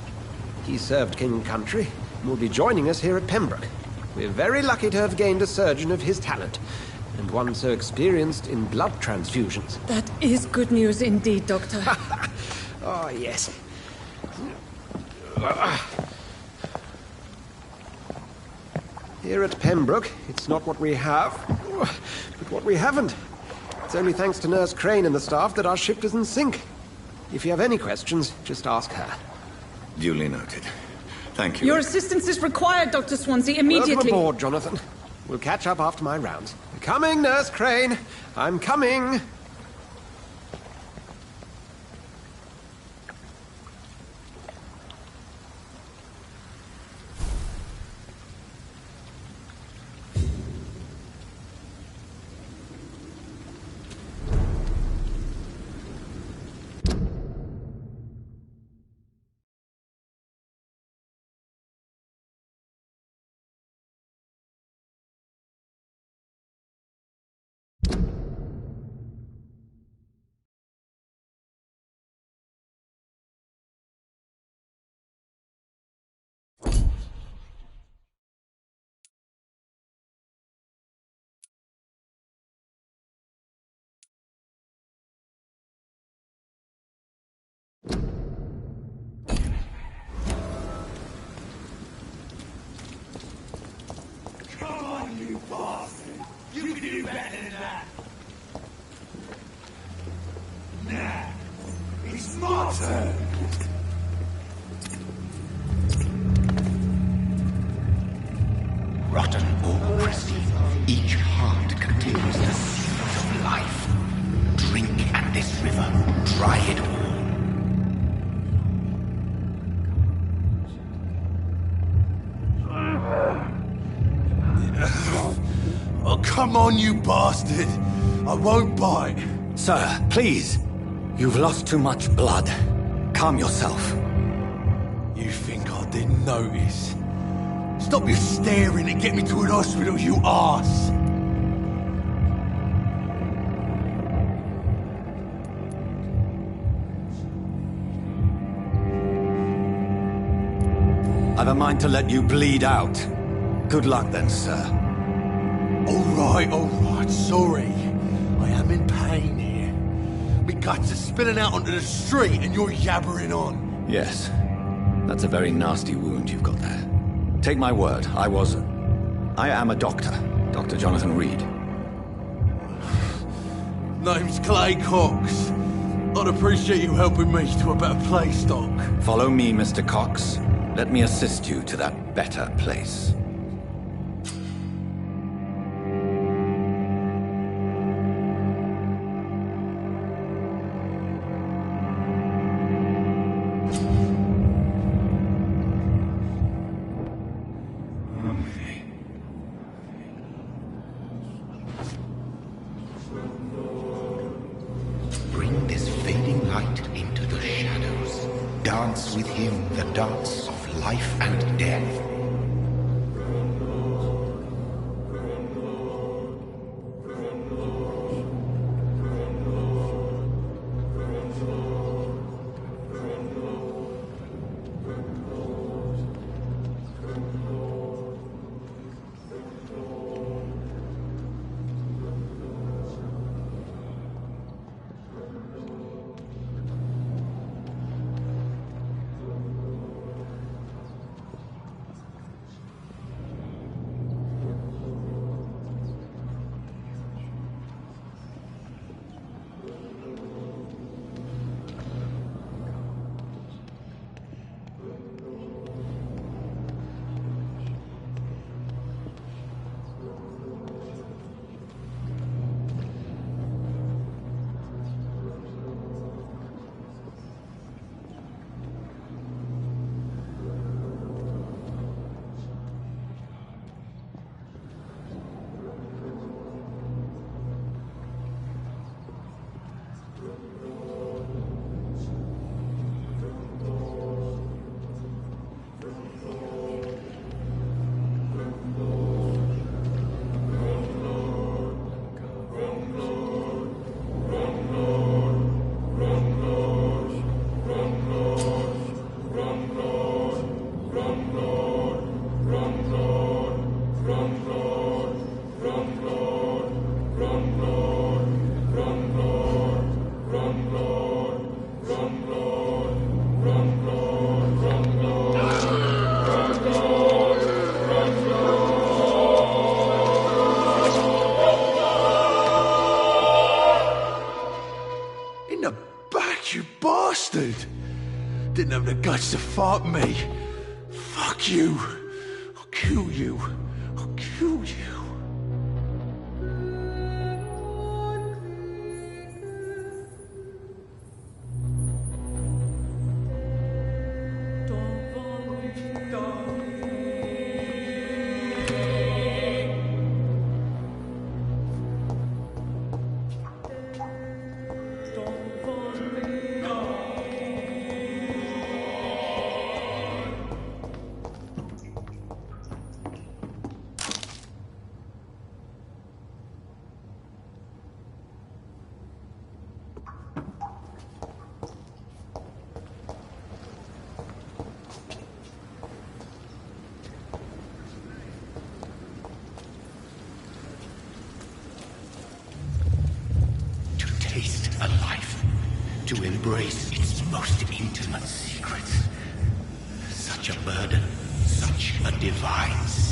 He served King Country and will be joining us here at Pembroke. We're very lucky to have gained a surgeon of his talent, and one so experienced in blood transfusions. That is good news indeed, Doctor. Oh, yes. Here at Pembroke, it's not what we have, but what we haven't. It's only thanks to Nurse Crane and the staff that our ship is in sync. If you have any questions, just ask her. Duly noted. Thank you. Your assistance is required, Dr. Swansea, immediately. Welcome aboard, Jonathan. We'll catch up after my rounds. Coming, Nurse Crane. I'm coming. Rotten or pristine, each heart contains the seed of life. Drink at this river, dry it all. Oh, come on, you bastard! I won't bite. Sir, please. You've lost too much blood. Calm yourself. You think I didn't notice? Stop your staring and get me to an hospital, you arse! I've a mind to let you bleed out. Good luck then, sir. Alright, sorry. I am in pain here. Me guts are spilling out onto the street and you're yabbering on. Yes. That's a very nasty wound you've got there. Take my word, I am a doctor. Dr. Jonathan Reed. Name's Clay Cox. I'd appreciate you helping me to a better place, Doc. Follow me, Mr. Cox. Let me assist you to that better place. Bring this fading light into the shadows. Dance with him the dance of life and death. Didn't have the guts to fuck me. Fuck you. I'll kill you. I'll kill you. A life, to embrace its most intimate secrets. Such a burden, such a divine sin.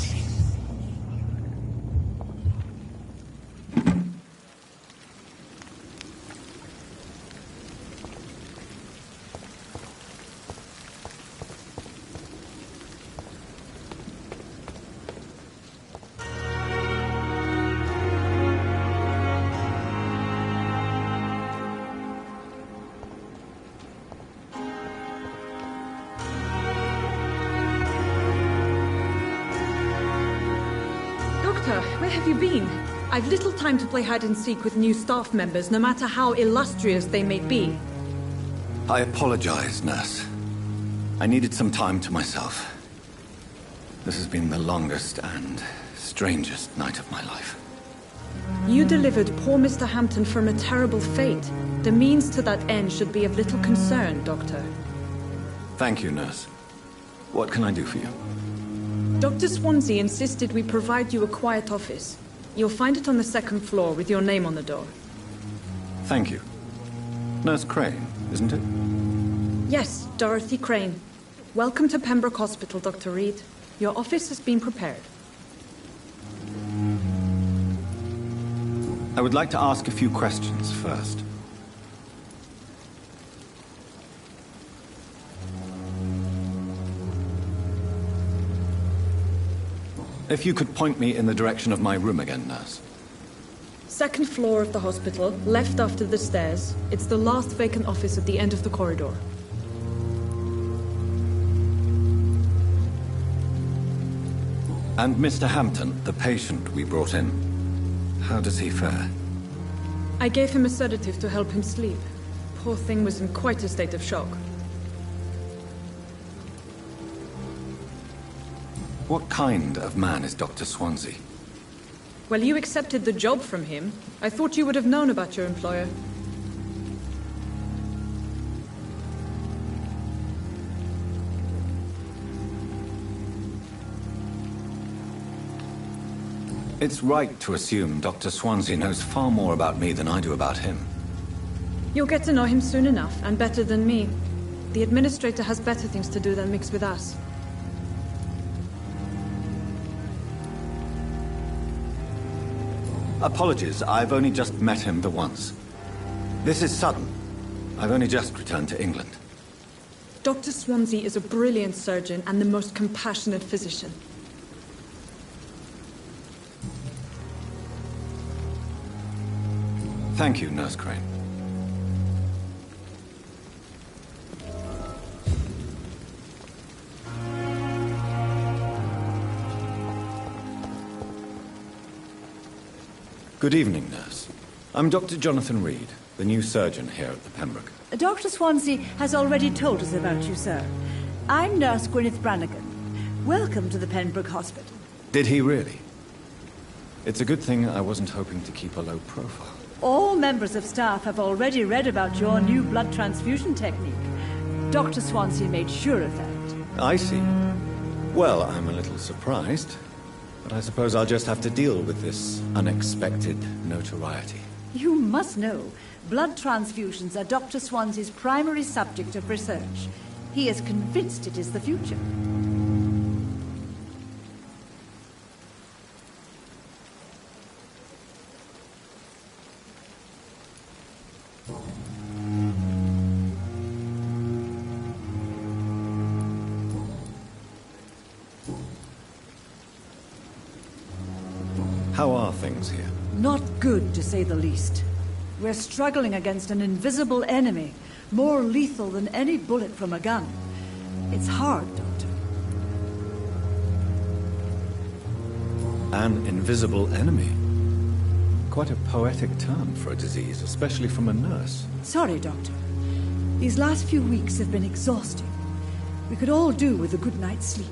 Where have you been? I've little time to play hide and seek with new staff members, no matter how illustrious they may be. I apologize, nurse. I needed some time to myself. This has been the longest and strangest night of my life. You delivered poor Mr. Hampton from a terrible fate. The means to that end should be of little concern, Doctor. Thank you, nurse. What can I do for you? Dr. Swansea insisted we provide you a quiet office. You'll find it on the second floor with your name on the door. Thank you. Nurse Crane, isn't it? Yes, Dorothy Crane. Welcome to Pembroke Hospital, Dr. Reed. Your office has been prepared. I would like to ask a few questions first. If you could point me in the direction of my room again, nurse. Second floor of the hospital, left after the stairs. It's the last vacant office at the end of the corridor. And Mr. Hampton, the patient we brought in, how does he fare? I gave him a sedative to help him sleep. Poor thing was in quite a state of shock. What kind of man is Dr. Swansea? Well, you accepted the job from him. I thought you would have known about your employer. It's right to assume Dr. Swansea knows far more about me than I do about him. You'll get to know him soon enough, and better than me. The administrator has better things to do than mix with us. Apologies, I've only just met him the once. This is sudden. I've only just returned to England. Dr. Swansea is a brilliant surgeon and the most compassionate physician. Thank you, Nurse Crane. Good evening, nurse. I'm Dr. Jonathan Reed, the new surgeon here at the Pembroke. Dr. Swansea has already told us about you, sir. I'm Nurse Gwyneth Brannigan. Welcome to the Pembroke Hospital. Did he really? It's a good thing I wasn't hoping to keep a low profile. All members of staff have already read about your new blood transfusion technique. Dr. Swansea made sure of that. I see. Well, I'm a little surprised, but I suppose I'll just have to deal with this unexpected notoriety. You must know, blood transfusions are Dr. Swansea's primary subject of research. He is convinced it is the future. How are things here? Not good, to say the least. We're struggling against an invisible enemy, more lethal than any bullet from a gun. It's hard, Doctor. An invisible enemy? Quite a poetic term for a disease, especially from a nurse. Sorry, Doctor. These last few weeks have been exhausting. We could all do with a good night's sleep.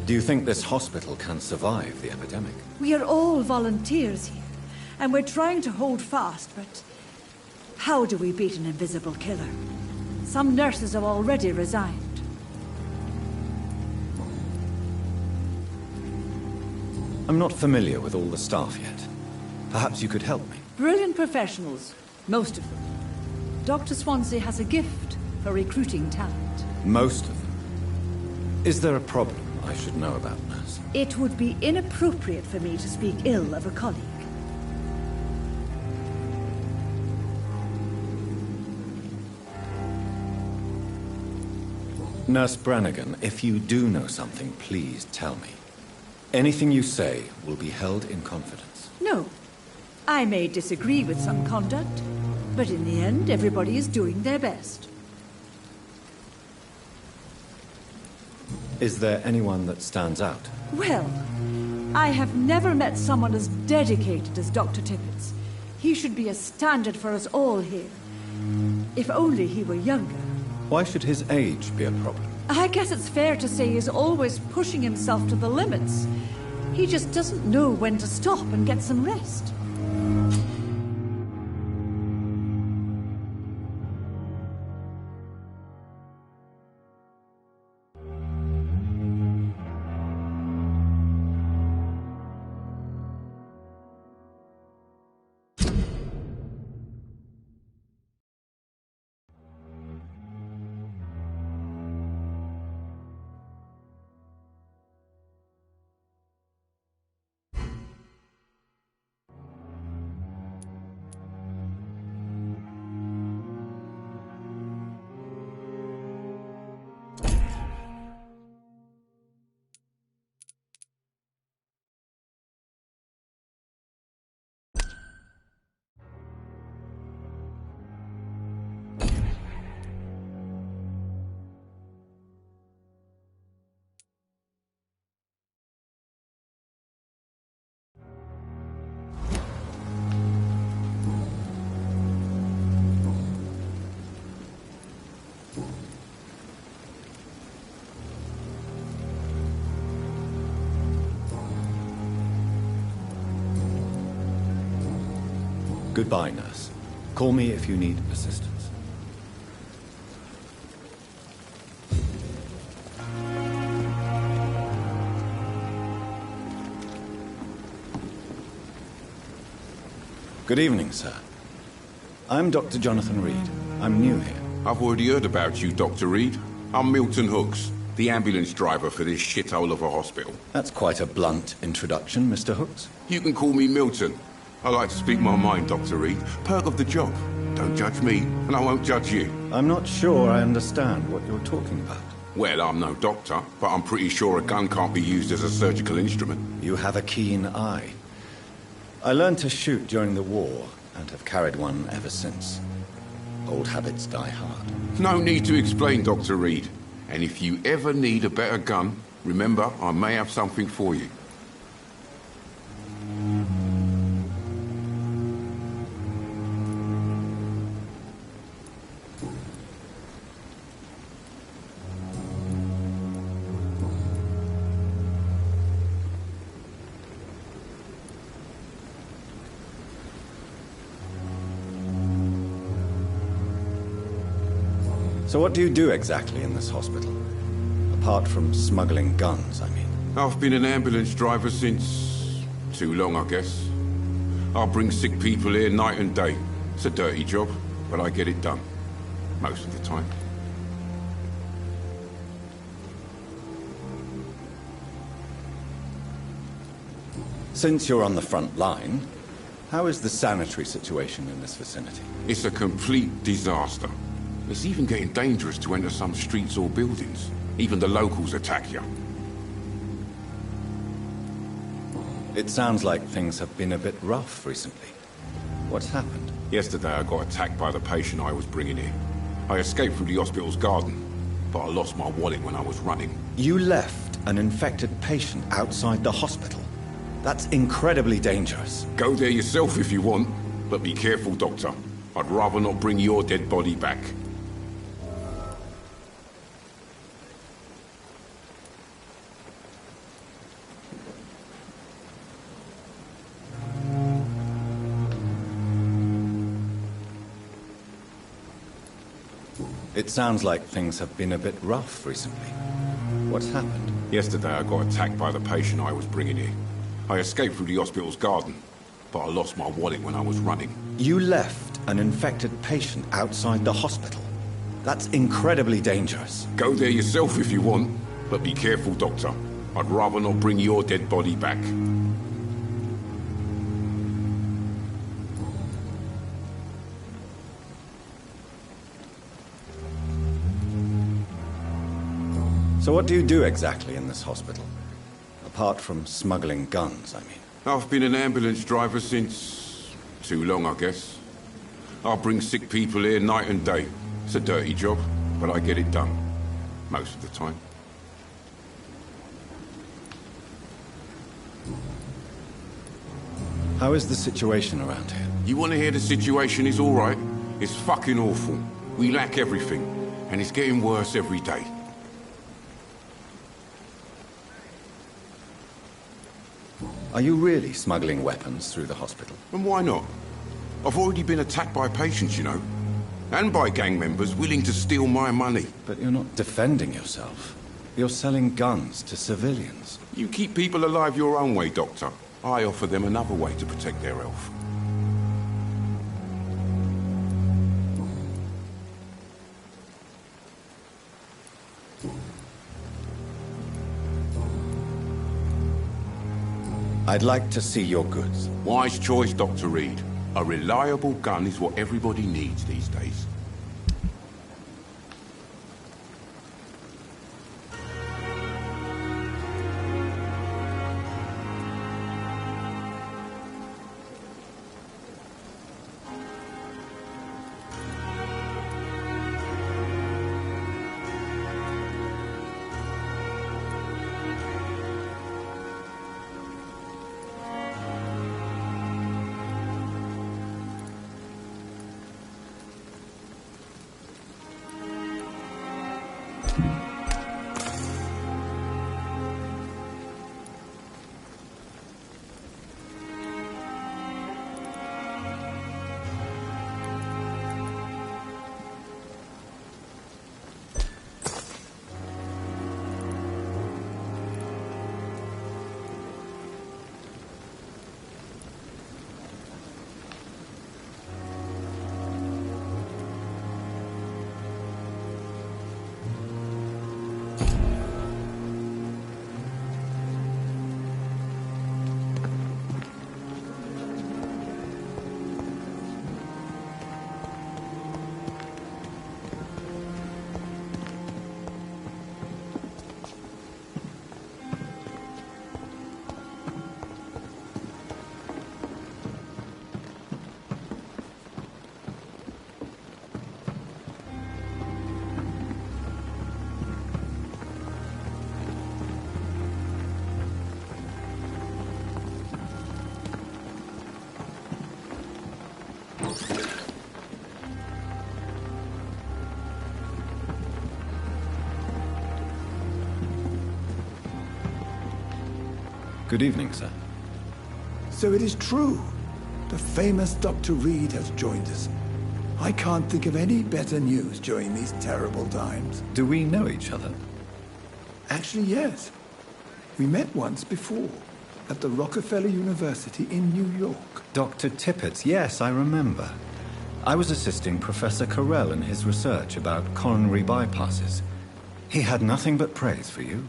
Do you think this hospital can survive the epidemic? We are all volunteers here, and we're trying to hold fast, but how do we beat an invisible killer? Some nurses have already resigned. I'm not familiar with all the staff yet. Perhaps you could help me. Brilliant professionals, most of them. Dr. Swansea has a gift for recruiting talent. Most of them? Is there a problem I should know about, nurse? It would be inappropriate for me to speak ill of a colleague. Nurse Brannigan, if you do know something, please tell me. Anything you say will be held in confidence. No. I may disagree with some conduct, but in the end, everybody is doing their best. Is there anyone that stands out? Well, I have never met someone as dedicated as Dr. Tippett. He should be a standard for us all here. If only he were younger. Why should his age be a problem? I guess it's fair to say he's always pushing himself to the limits. He just doesn't know when to stop and get some rest. Goodbye, nurse. Call me if you need assistance. Good evening, sir. I'm Dr. Jonathan Reed. I'm new here. I've already heard about you, Dr. Reed. I'm Milton Hooks, the ambulance driver for this shithole of a hospital. That's quite a blunt introduction, Mr. Hooks. You can call me Milton. I like to speak my mind, Dr. Reed. Perk of the job. Don't judge me, and I won't judge you. I'm not sure I understand what you're talking about. Well, I'm no doctor, but I'm pretty sure a gun can't be used as a surgical instrument. You have a keen eye. I learned to shoot during the war, and have carried one ever since. Old habits die hard. No need to explain, Dr. Reed. And if you ever need a better gun, remember, I may have something for you. So what do you do exactly in this hospital? Apart from smuggling guns, I mean. I've been an ambulance driver since... too long, I guess. I bring sick people here night and day. It's a dirty job, but I get it done. Most of the time. Since you're on the front line, how is the sanitary situation in this vicinity? It's a complete disaster. It's even getting dangerous to enter some streets or buildings. Even the locals attack you. It sounds like things have been a bit rough recently. What's happened? Yesterday I got attacked by the patient I was bringing here. I escaped through the hospital's garden, but I lost my wallet when I was running. You left an infected patient outside the hospital? That's incredibly dangerous. Go there yourself if you want, but be careful, Doctor. I'd rather not bring your dead body back. It sounds like things have been a bit rough recently. What's happened? Yesterday I got attacked by the patient I was bringing here. I escaped through the hospital's garden, but I lost my wallet when I was running. You left an infected patient outside the hospital? That's incredibly dangerous. Go there yourself if you want, but be careful, Doctor. I'd rather not bring your dead body back. So what do you do exactly in this hospital? Apart from smuggling guns, I mean. I've been an ambulance driver since... too long, I guess. I bring sick people here night and day. It's a dirty job, but I get it done. Most of the time. How is the situation around here? You want to hear the situation is all right? It's fucking awful. We lack everything. and it's getting worse every day. Are you really smuggling weapons through the hospital? And why not? I've already been attacked by patients, you know. And by gang members willing to steal my money. But you're not defending yourself. You're selling guns to civilians. You keep people alive your own way, Doctor. I offer them another way to protect their health. I'd like to see your goods. Wise choice, Dr. Reed. A reliable gun is what everybody needs these days. Good evening, sir. So it is true. The famous Dr. Reed has joined us. I can't think of any better news during these terrible times. Do we know each other? Actually, yes. We met once before, at the Rockefeller University in New York. Dr. Tippett, yes, I remember. I was assisting Professor Carell in his research about coronary bypasses. He had nothing but praise for you.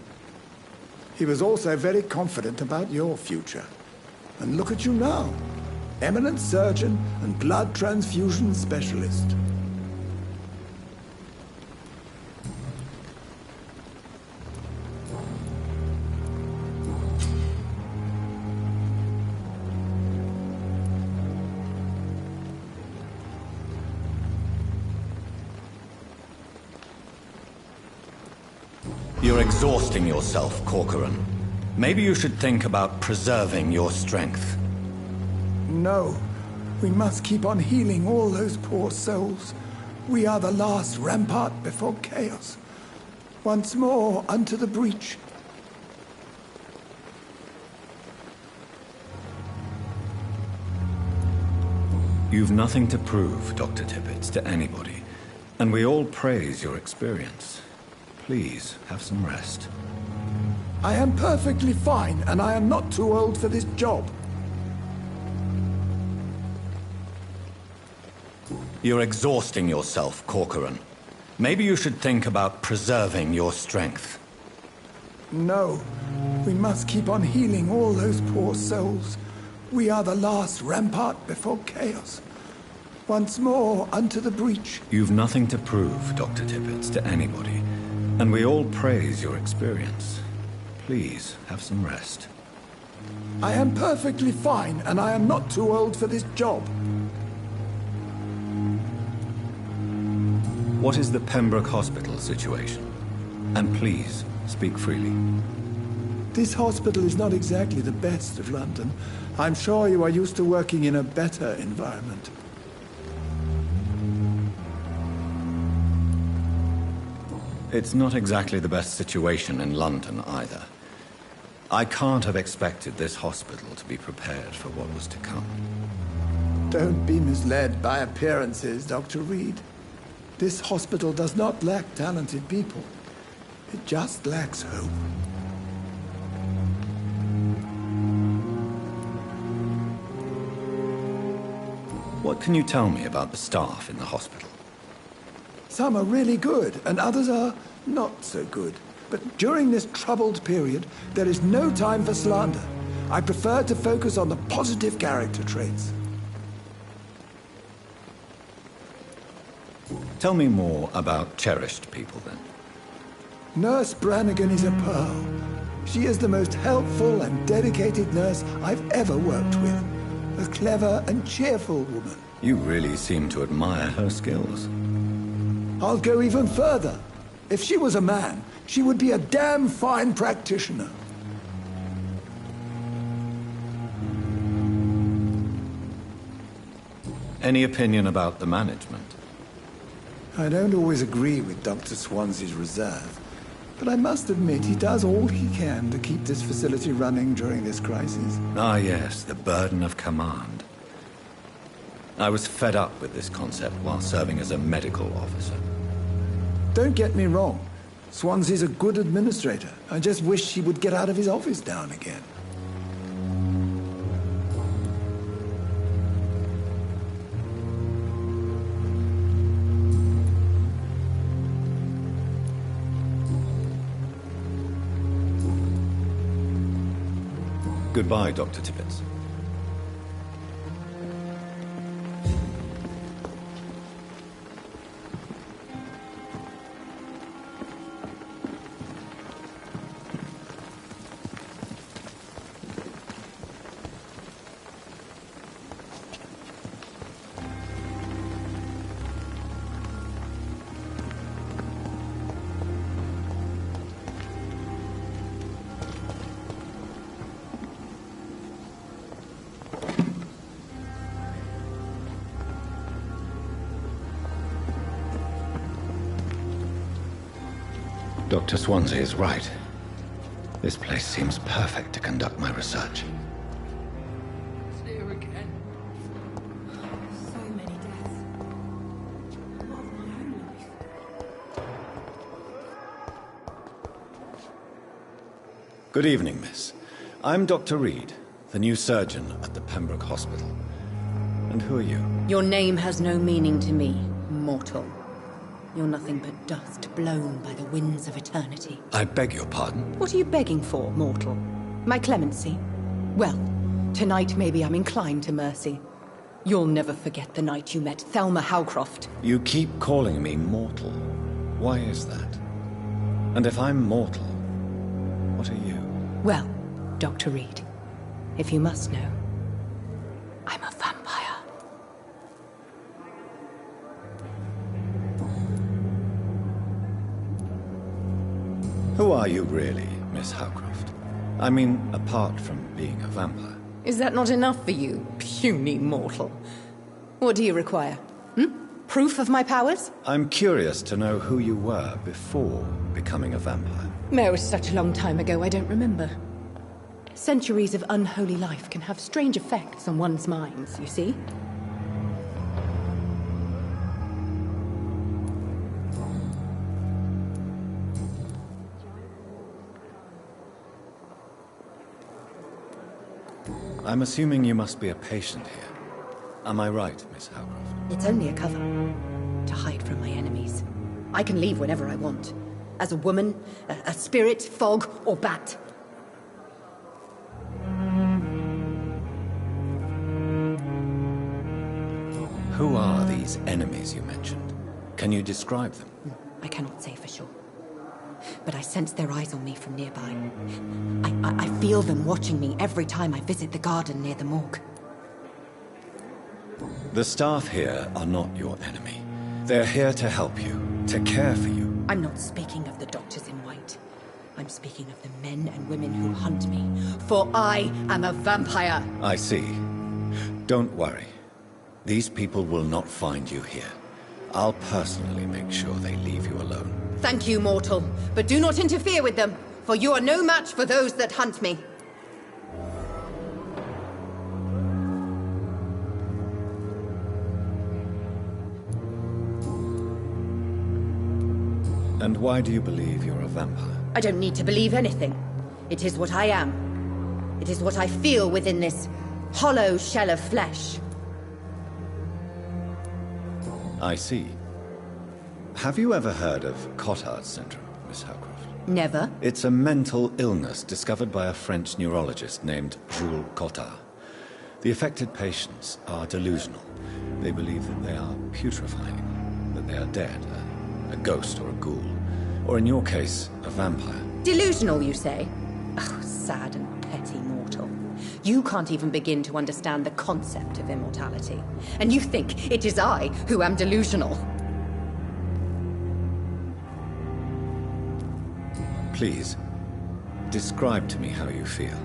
He was also very confident about your future. And look at you now. Eminent surgeon and blood transfusion specialist. You're exhausting yourself, Corcoran. Maybe you should think about preserving your strength. No. We must keep on healing all those poor souls. We are the last rampart before chaos. Once more unto the breach. You've nothing to prove, Dr. Tippett, to anybody. And we all praise your experience. Please, have some rest. I am perfectly fine, and I am not too old for this job. You're exhausting yourself, Corcoran. Maybe you should think about preserving your strength. No. We must keep on healing all those poor souls. We are the last rampart before chaos. Once more unto the breach. You've nothing to prove, Dr. Tippett, to anybody. And we all praise your experience. Please, have some rest. I am perfectly fine, and I am not too old for this job. What is the Pembroke Hospital situation? And please, speak freely. This hospital is not exactly the best of London. I'm sure you are used to working in a better environment. It's not exactly the best situation in London, either. I can't have expected this hospital to be prepared for what was to come. Don't be misled by appearances, Dr. Reed. This hospital does not lack talented people. It just lacks hope. What can you tell me about the staff in the hospital? Some are really good, and others are not so good. But during this troubled period, there is no time for slander. I prefer to focus on the positive character traits. Tell me more about cherished people, then. Nurse Brannigan is a pearl. She is the most helpful and dedicated nurse I've ever worked with. A clever and cheerful woman. You really seem to admire her skills. I'll go even further. If she was a man, she would be a damn fine practitioner. Any opinion about the management? I don't always agree with Dr. Swansea's reserve, but I must admit he does all he can to keep this facility running during this crisis. Ah, yes, the burden of command. I was fed up with this concept while serving as a medical officer. Don't get me wrong. Swansea's a good administrator. I just wish he would get out of his office down again. Goodbye, Dr. Tibbets. Dr. Swansea is right. This place seems perfect to conduct my research. It's here again. So many deaths. What of my own life? Good evening, miss. I'm Dr. Reed, the new surgeon at the Pembroke Hospital. And who are you? Your name has no meaning to me, mortal. You're nothing but dust blown by the winds of eternity. I beg your pardon? What are you begging for, mortal? My clemency? Well, tonight maybe I'm inclined to mercy. You'll never forget the night you met Thelma Howcroft. You keep calling me mortal. Why is that? And if I'm mortal, what are you? Well, Dr. Reed, if you must know, I'm a vampire. Who are you really, Miss Howcroft? I mean, apart from being a vampire. Is that not enough for you, puny mortal? What do you require? Proof of my powers? I'm curious to know who you were before becoming a vampire. It was such a long time ago, I don't remember. Centuries of unholy life can have strange effects on one's minds, you see? I'm assuming you must be a patient here. Am I right, Miss Howcroft? It's only a cover. To hide from my enemies. I can leave whenever I want. As a woman, a spirit, fog, or bat. Who are these enemies you mentioned? Can you describe them? I cannot say for sure. But I sense their eyes on me from nearby. I feel them watching me every time I visit the garden near the morgue. The staff here are not your enemy. They're here to help you, to care for you. I'm not speaking of the doctors in white. I'm speaking of the men and women who hunt me. For I am a vampire. I see. Don't worry. These people will not find you here. I'll personally make sure they leave you alone. Thank you, mortal, but do not interfere with them, for you are no match for those that hunt me. And why do you believe you're a vampire? I don't need to believe anything. It is what I am. It is what I feel within this hollow shell of flesh. I see. Have you ever heard of Cotard's syndrome, Miss Howcroft? Never. It's a mental illness discovered by a French neurologist named Jules Cotard. The affected patients are delusional. They believe that they are putrefying, that they are dead, a ghost or a ghoul, or in your case, a vampire. Delusional, you say? Oh, sad and petty mortal. You can't even begin to understand the concept of immortality. And you think it is I who am delusional. Please, describe to me how you feel.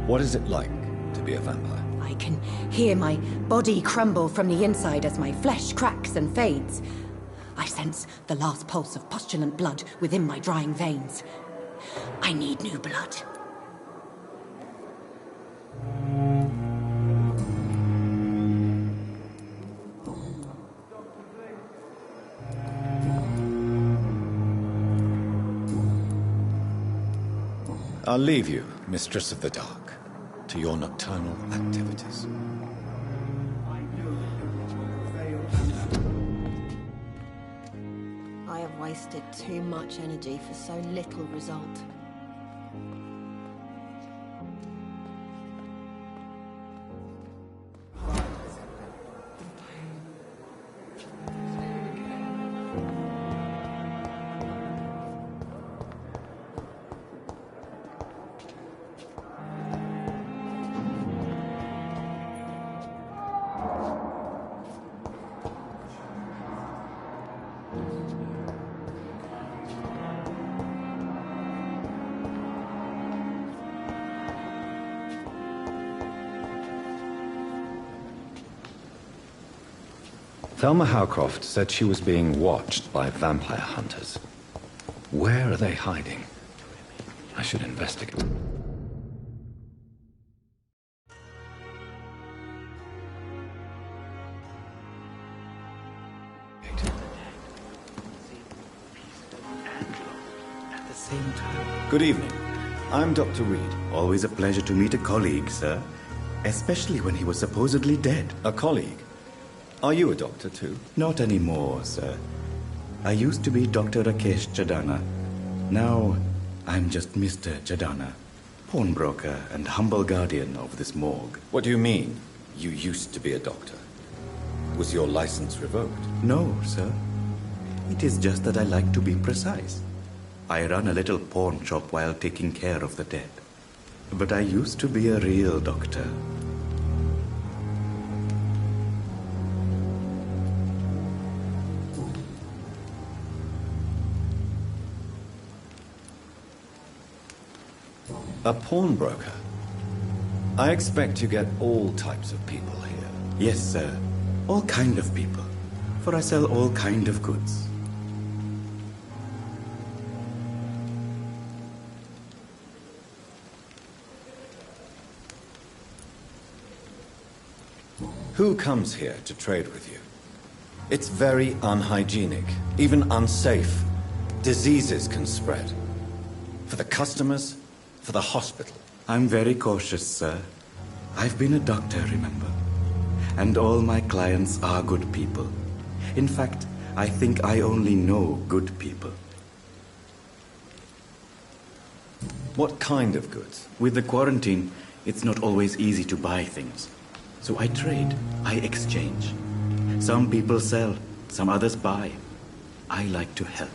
What is it like to be a vampire? I can hear my body crumble from the inside as my flesh cracks and fades. I sense the last pulse of postulant blood within my drying veins. I need new blood. I'll leave you, Mistress of the Dark, to your nocturnal activities. I have wasted too much energy for so little result. Thelma Howcroft said she was being watched by vampire hunters. Where are they hiding? I should investigate. Good evening. I'm Dr. Reed. Always a pleasure to meet a colleague, sir. Especially when he was supposedly dead. A colleague? Are you a doctor too? Not anymore, sir. I used to be Dr. Rakesh Chadana. Now, I'm just Mr. Chadana, pawnbroker and humble guardian of this morgue. What do you mean, you used to be a doctor? Was your license revoked? No, sir. It is just that I like to be precise. I run a little pawn shop while taking care of the dead. But I used to be a real doctor. A pawnbroker? I expect you get all types of people here. Yes, sir. All kind of people. For I sell all kind of goods. Who comes here to trade with you? It's very unhygienic, even unsafe. Diseases can spread. For the customers, for the hospital. I'm very cautious, sir. I've been a doctor, remember? And all my clients are good people. In fact, I think I only know good people. What kind of goods? With the quarantine, it's not always easy to buy things. So I trade, I exchange. Some people sell, some others buy. I like to help.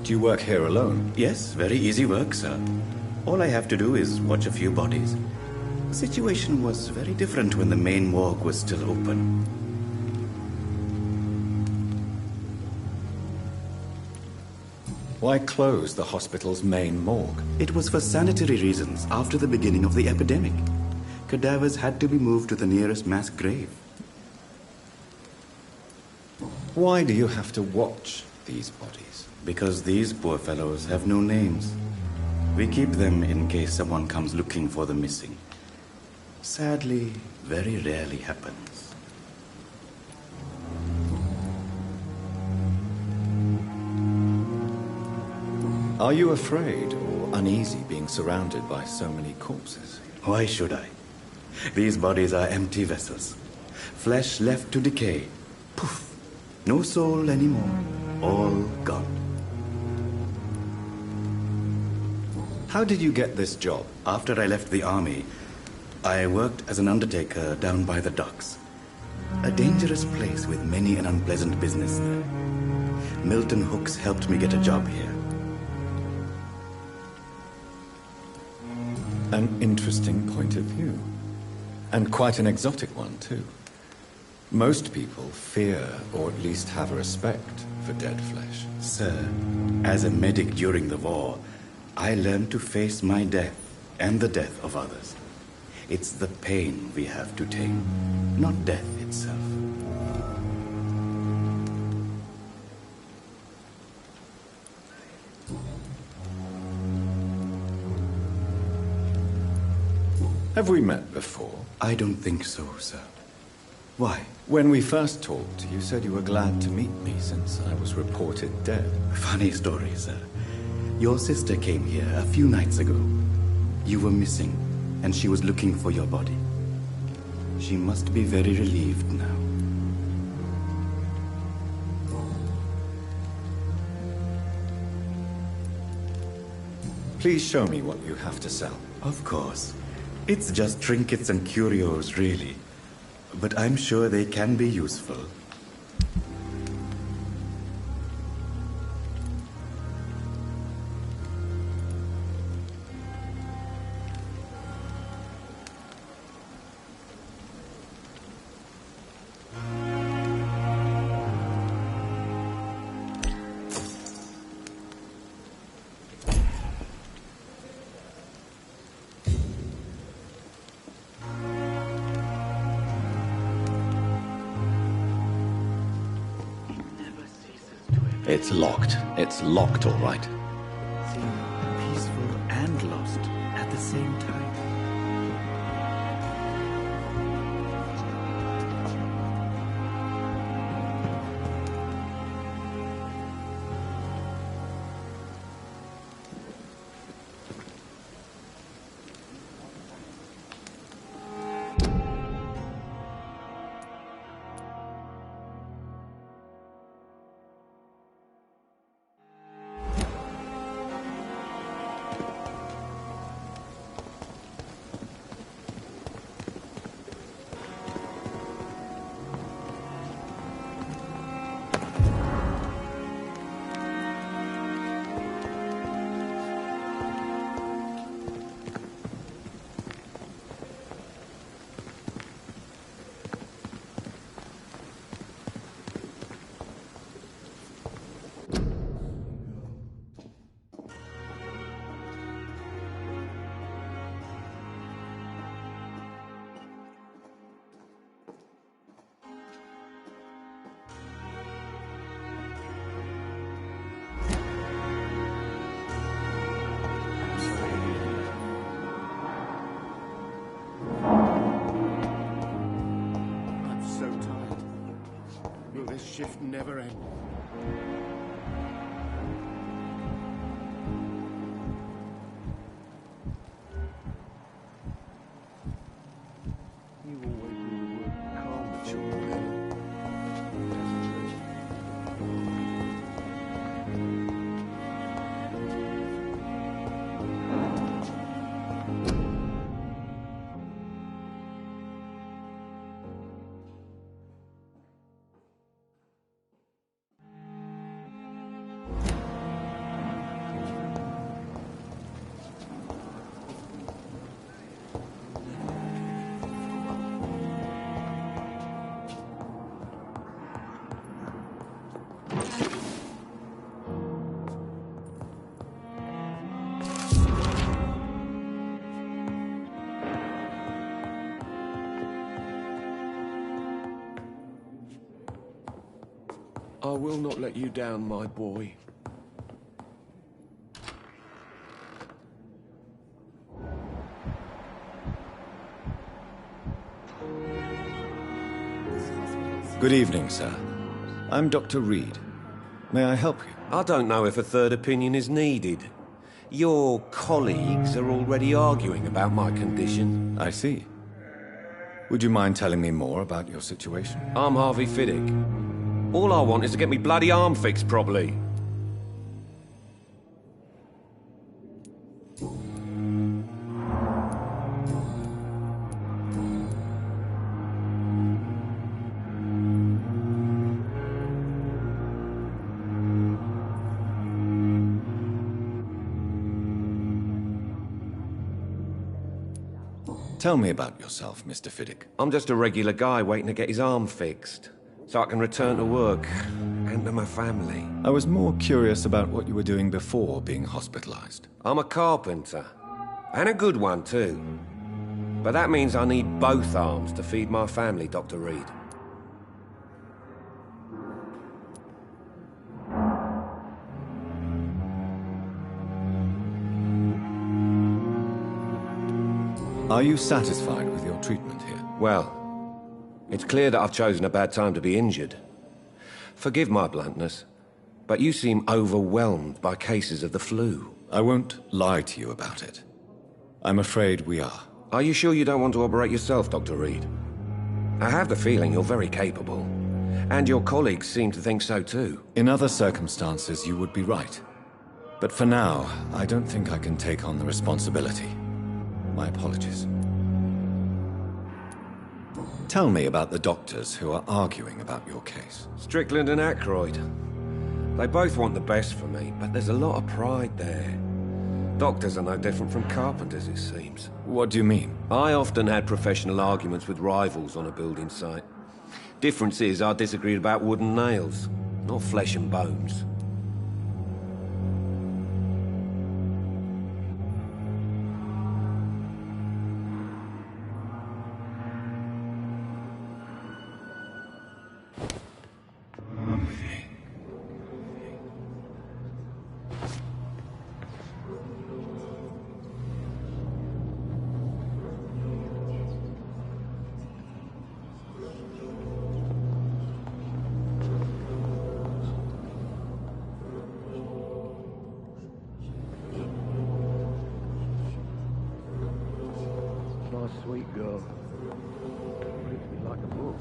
Do you work here alone? Yes, very easy work, sir. All I have to do is watch a few bodies. The situation was very different when the main morgue was still open. Why close the hospital's main morgue? It was for sanitary reasons after the beginning of the epidemic. Cadavers had to be moved to the nearest mass grave. Why do you have to watch these bodies? Because these poor fellows have no names. We keep them in case someone comes looking for the missing. Sadly, very rarely happens. Are you afraid or uneasy being surrounded by so many corpses? Why should I? These bodies are empty vessels. Flesh left to decay. Poof. No soul anymore. All gone. How did you get this job? After I left the army, I worked as an undertaker down by the docks. A dangerous place with many an unpleasant business there. Milton Hooks helped me get a job here. An interesting point of view. And quite an exotic one, too. Most people fear, or at least have a respect, for dead flesh. Sir, as a medic during the war, I learned to face my death and the death of others. It's the pain we have to tame, not death itself. Have we met before? I don't think so, sir. Why? When we first talked, you said you were glad to meet me since I was reported dead. Funny story, sir. Your sister came here a few nights ago. You were missing, and she was looking for your body. She must be very relieved now. Please show me what you have to sell. Of course. It's just trinkets and curios, really. But I'm sure they can be useful. It's locked. It's locked, all right. Peaceful and lost at the same time. Shift never end. You always do work calm, but you're I will not let you down, my boy. Good evening, sir. I'm Dr. Reed. May I help you? I don't know if a third opinion is needed. Your colleagues are already arguing about my condition. I see. Would you mind telling me more about your situation? I'm Harvey Fiddick. All I want is to get me bloody arm fixed properly. Tell me about yourself, Mr. Fiddick. I'm just a regular guy waiting to get his arm fixed, so I can return to work and to my family. I was more curious about what you were doing before being hospitalized. I'm a carpenter, and a good one too. But that means I need both arms to feed my family, Dr. Reed. Are you satisfied with your treatment here? Well, it's clear that I've chosen a bad time to be injured. Forgive my bluntness, but you seem overwhelmed by cases of the flu. I won't lie to you about it. I'm afraid we are. Are you sure you don't want to operate yourself, Dr. Reed? I have the feeling you're very capable, and your colleagues seem to think so too. In other circumstances, you would be right. But for now, I don't think I can take on the responsibility. My apologies. Tell me about the doctors who are arguing about your case. Strickland and Aykroyd. They both want the best for me, but there's a lot of pride there. Doctors are no different from carpenters, it seems. What do you mean? I often had professional arguments with rivals on a building site. Difference is I disagreed about wooden nails, not flesh and bones. Sweet girl. Reads me like a book.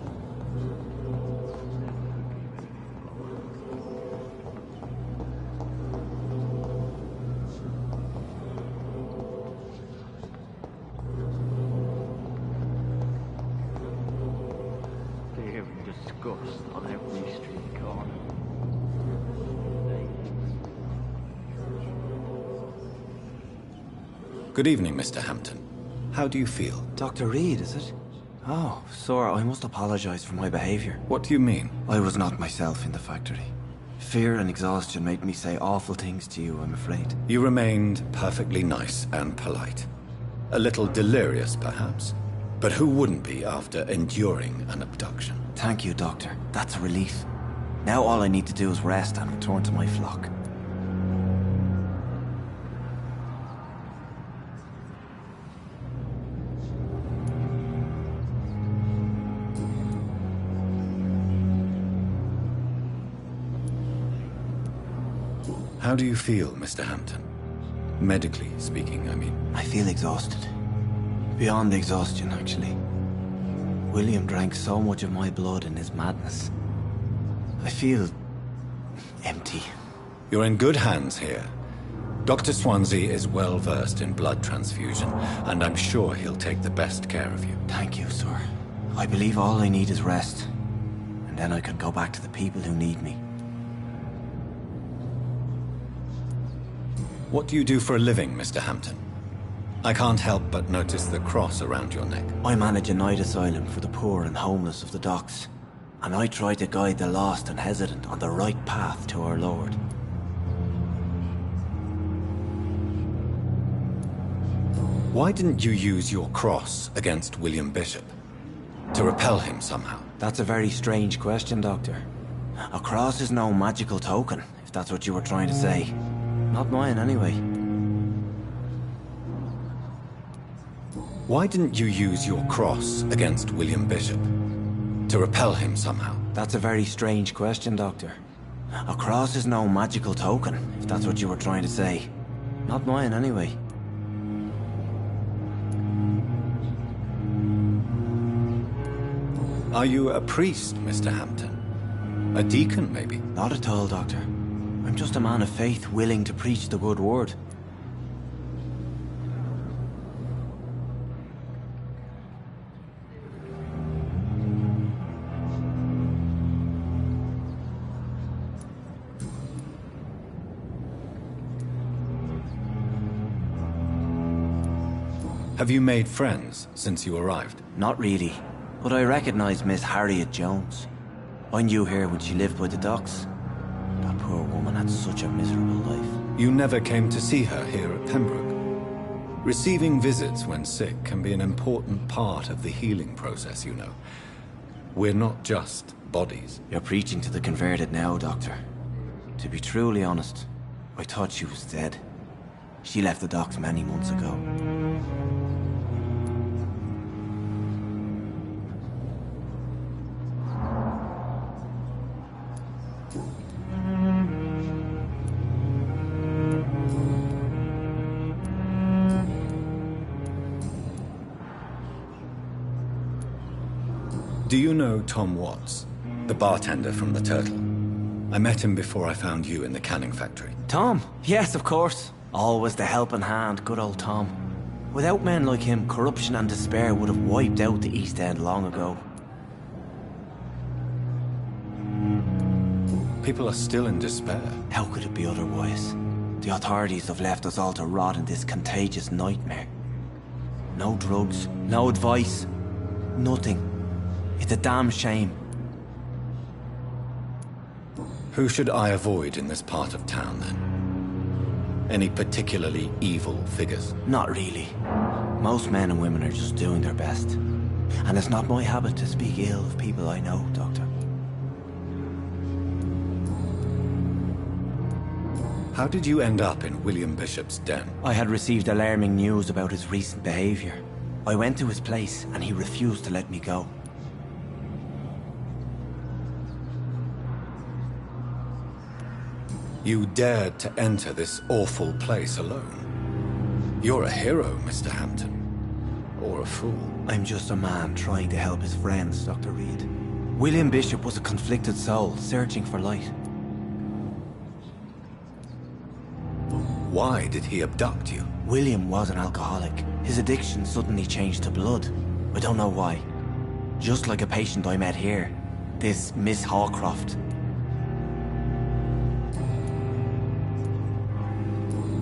Fear and disgust on every street corner. Good evening, Mr. Hampton. How do you feel? Dr. Reed, is it? Oh, sir, I must apologize for my behavior. What do you mean? I was not myself in the factory. Fear and exhaustion made me say awful things to you, I'm afraid. You remained perfectly nice and polite. A little delirious, perhaps. But who wouldn't be after enduring an abduction? Thank you, Doctor. That's a relief. Now all I need to do is rest and return to my flock. How do you feel, Mr. Hampton? Medically speaking, I mean. I feel exhausted. Beyond exhaustion, actually. William drank so much of my blood in his madness. I feel empty. You're in good hands here. Dr. Swansea is well versed in blood transfusion, and I'm sure he'll take the best care of you. Thank you, sir. I believe all I need is rest, and then I can go back to the people who need me. What do you do for a living, Mr. Hampton? I can't help but notice the cross around your neck. I manage a night asylum for the poor and homeless of the docks, and I try to guide the lost and hesitant on the right path to our Lord. Why didn't you use your cross against William Bishop? To repel him somehow? That's a very strange question, Doctor. A cross is no magical token, if that's what you were trying to say. Not mine, anyway. Why didn't you use your cross against William Bishop? To repel him somehow? That's a very strange question, Doctor. A cross is no magical token, if that's what you were trying to say. Not mine, anyway. Are you a priest, Mr. Hampton? A deacon, maybe? Not at all, Doctor. I'm just a man of faith willing to preach the good word. Have you made friends since you arrived? Not really, but I recognize Miss Harriet Jones. I knew her when she lived by the docks. That poor woman had such a miserable life. You never came to see her here at Pembroke. Receiving visits when sick can be an important part of the healing process, you know. We're not just bodies. You're preaching to the converted now, Doctor. To be truly honest, I thought she was dead. She left the docks many months ago. Do you know Tom Watts, the bartender from the Turtle? I met him before I found you in the canning factory. Tom? Yes, of course. Always the helping hand, good old Tom. Without men like him, corruption and despair would have wiped out the East End long ago. People are still in despair. How could it be otherwise? The authorities have left us all to rot in this contagious nightmare. No drugs, no advice, nothing. It's a damn shame. Who should I avoid in this part of town, then? Any particularly evil figures? Not really. Most men and women are just doing their best. And it's not my habit to speak ill of people I know, Doctor. How did you end up in William Bishop's den? I had received alarming news about his recent behavior. I went to his place and he refused to let me go. You dared to enter this awful place alone. You're a hero, Mr. Hampton. Or a fool. I'm just a man trying to help his friends, Dr. Reed. William Bishop was a conflicted soul, searching for light. Why did he abduct you? William was an alcoholic. His addiction suddenly changed to blood. I don't know why. Just like a patient I met here. This Miss Hawcroft.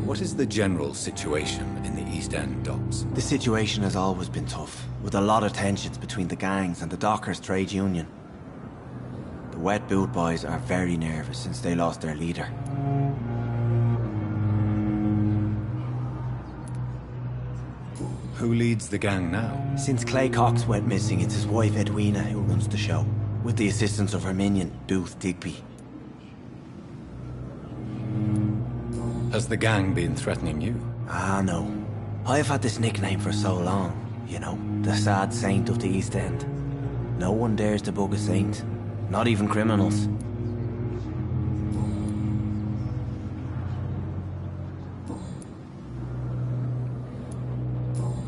What is the general situation in the East End docks? The situation has always been tough, with a lot of tensions between the gangs and the dockers' trade union. The Wet Boot Boys are very nervous since they lost their leader. Who leads the gang now? Since Clay Cox went missing, it's his wife Edwina who runs the show, with the assistance of her minion, Booth Digby. Has the gang been threatening you? Ah, no. I've had this nickname for so long, you know, the sad saint of the East End. No one dares to bug a saint, not even criminals.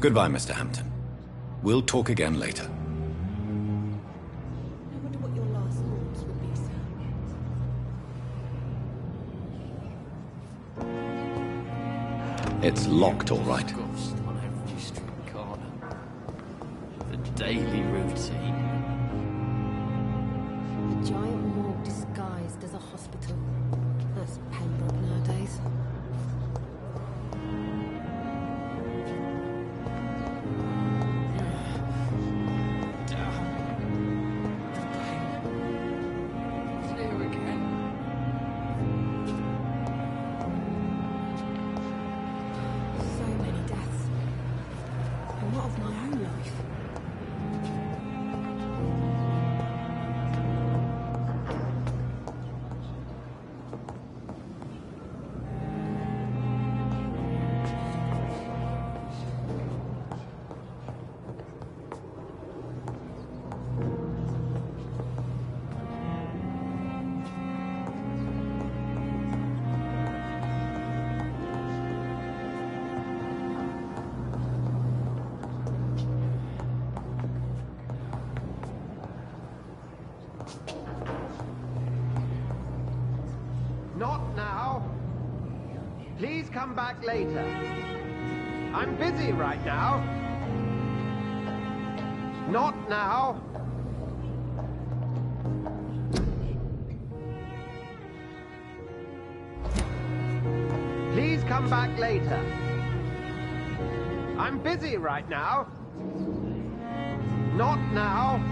Goodbye, Mr. Hampton. We'll talk again later. I wonder what your last thoughts would be, sir. It's locked, all right. On every street corner. The daily routine. A giant morgue disguised as a hospital. That's Pembroke nowadays. come back later. I'm busy right now. Not now. Please come back later. I'm busy right now. Not now.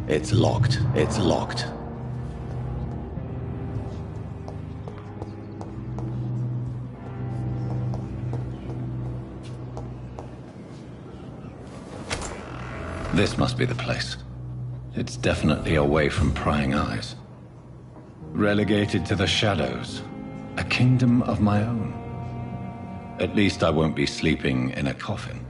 It's locked. It's locked. This must be the place. It's definitely away from prying eyes. Relegated to the shadows. A kingdom of my own. At least I won't be sleeping in a coffin.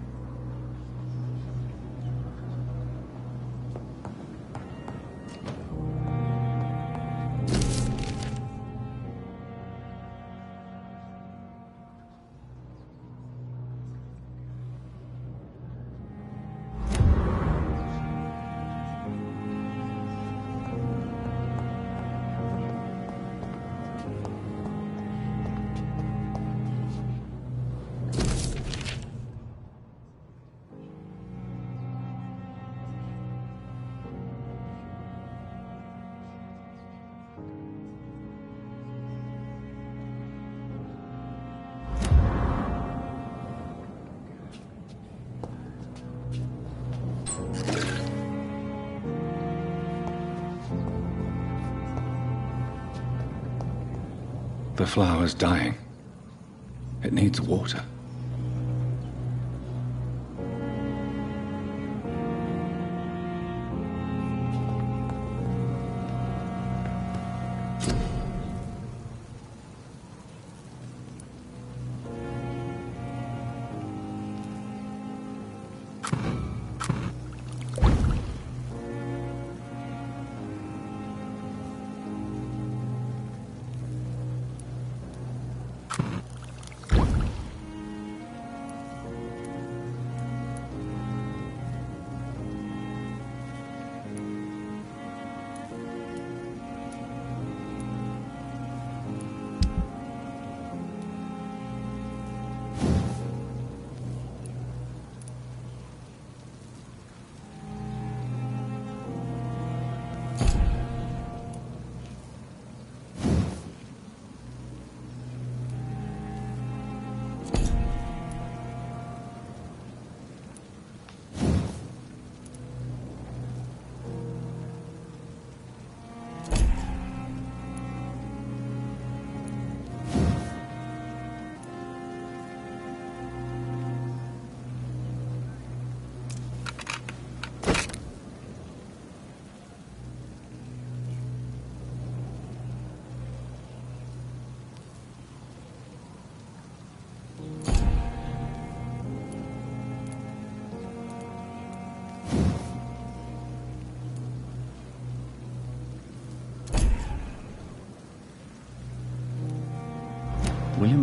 The flower's dying. It needs water.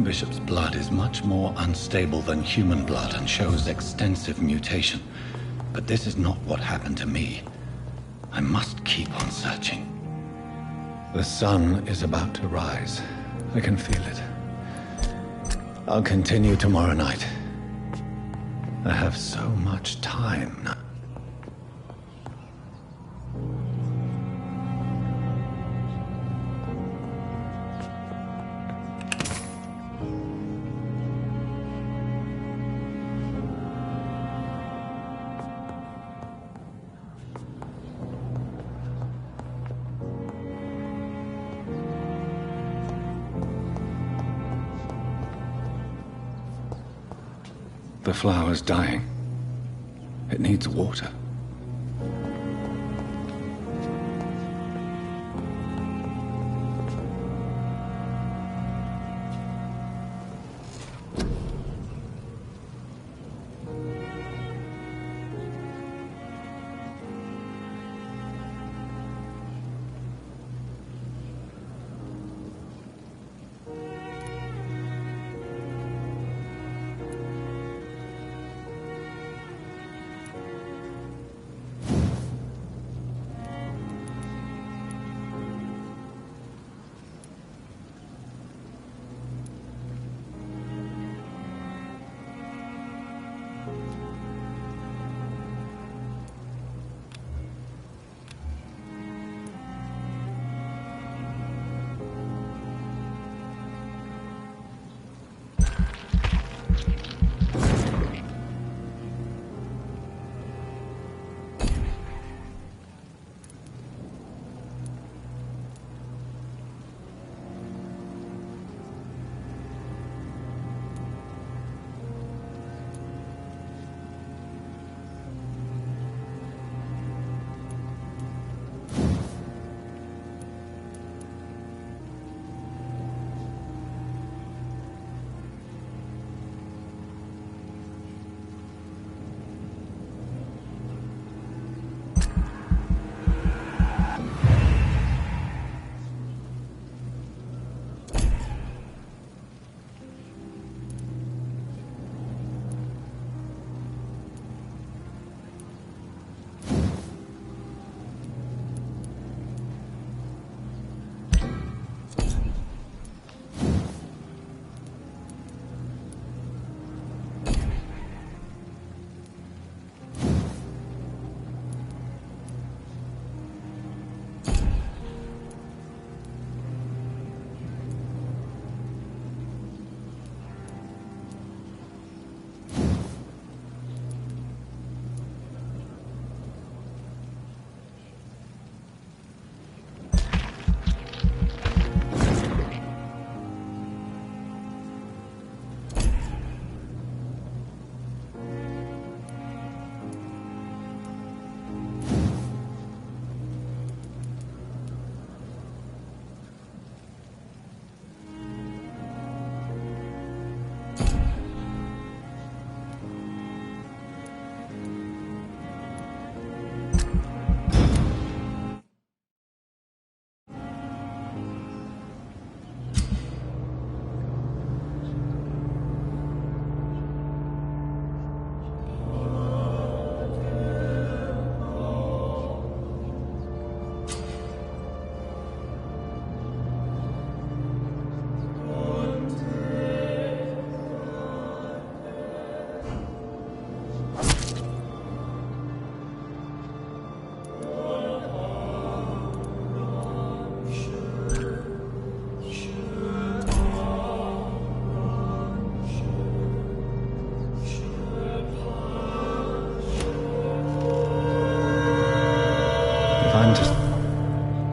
Bishop's blood is much more unstable than human blood and shows extensive mutation. But this is not what happened to me. I must keep on searching. The sun is about to rise. I can feel it. I'll continue tomorrow night. I have so much time now. The flower's dying. It needs water.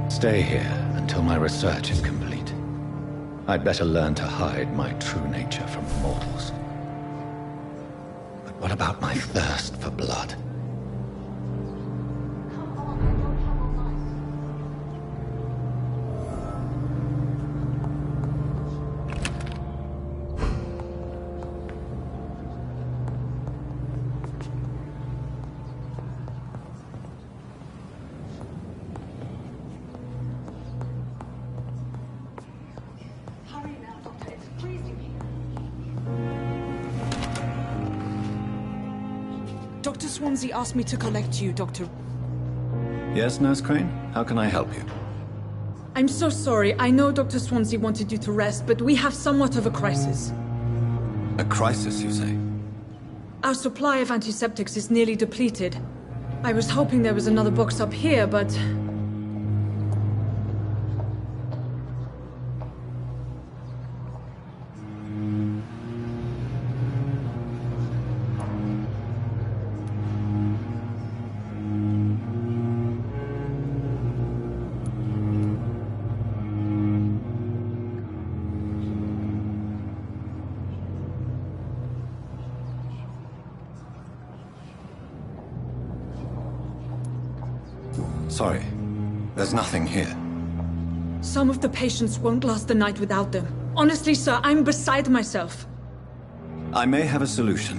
Stay here until my research is complete. I'd better learn to hide my true nature from mortals. But what about my thirst for blood? Hurry now, Doctor. It's freezing here. Dr. Swansea asked me to collect you, Doctor. Yes, Nurse Crane? How can I help you? I'm so sorry. I know Dr. Swansea wanted you to rest, but we have somewhat of a crisis. A crisis, you say? Our supply of antiseptics is nearly depleted. I was hoping there was another box up here, but... Sorry. There's nothing here. Some of the patients won't last the night without them. Honestly, sir, I'm beside myself. I may have a solution.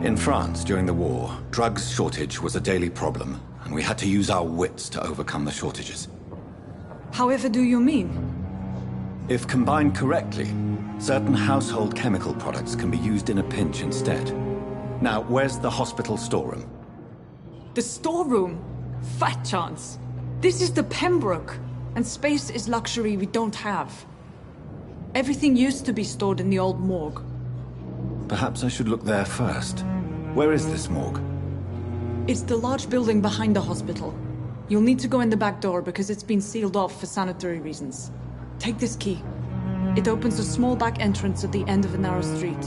In France, during the war, drugs shortage was a daily problem, and we had to use our wits to overcome the shortages. However do you mean? If combined correctly, certain household chemical products can be used in a pinch instead. Now, where's the hospital storeroom? The storeroom? Fat chance. This is the Pembroke, and space is luxury we don't have. Everything used to be stored in the old morgue. Perhaps I should look there first. Where is this morgue? It's the large building behind the hospital. You'll need to go in the back door because it's been sealed off for sanitary reasons. Take this key. It opens a small back entrance at the end of a narrow street.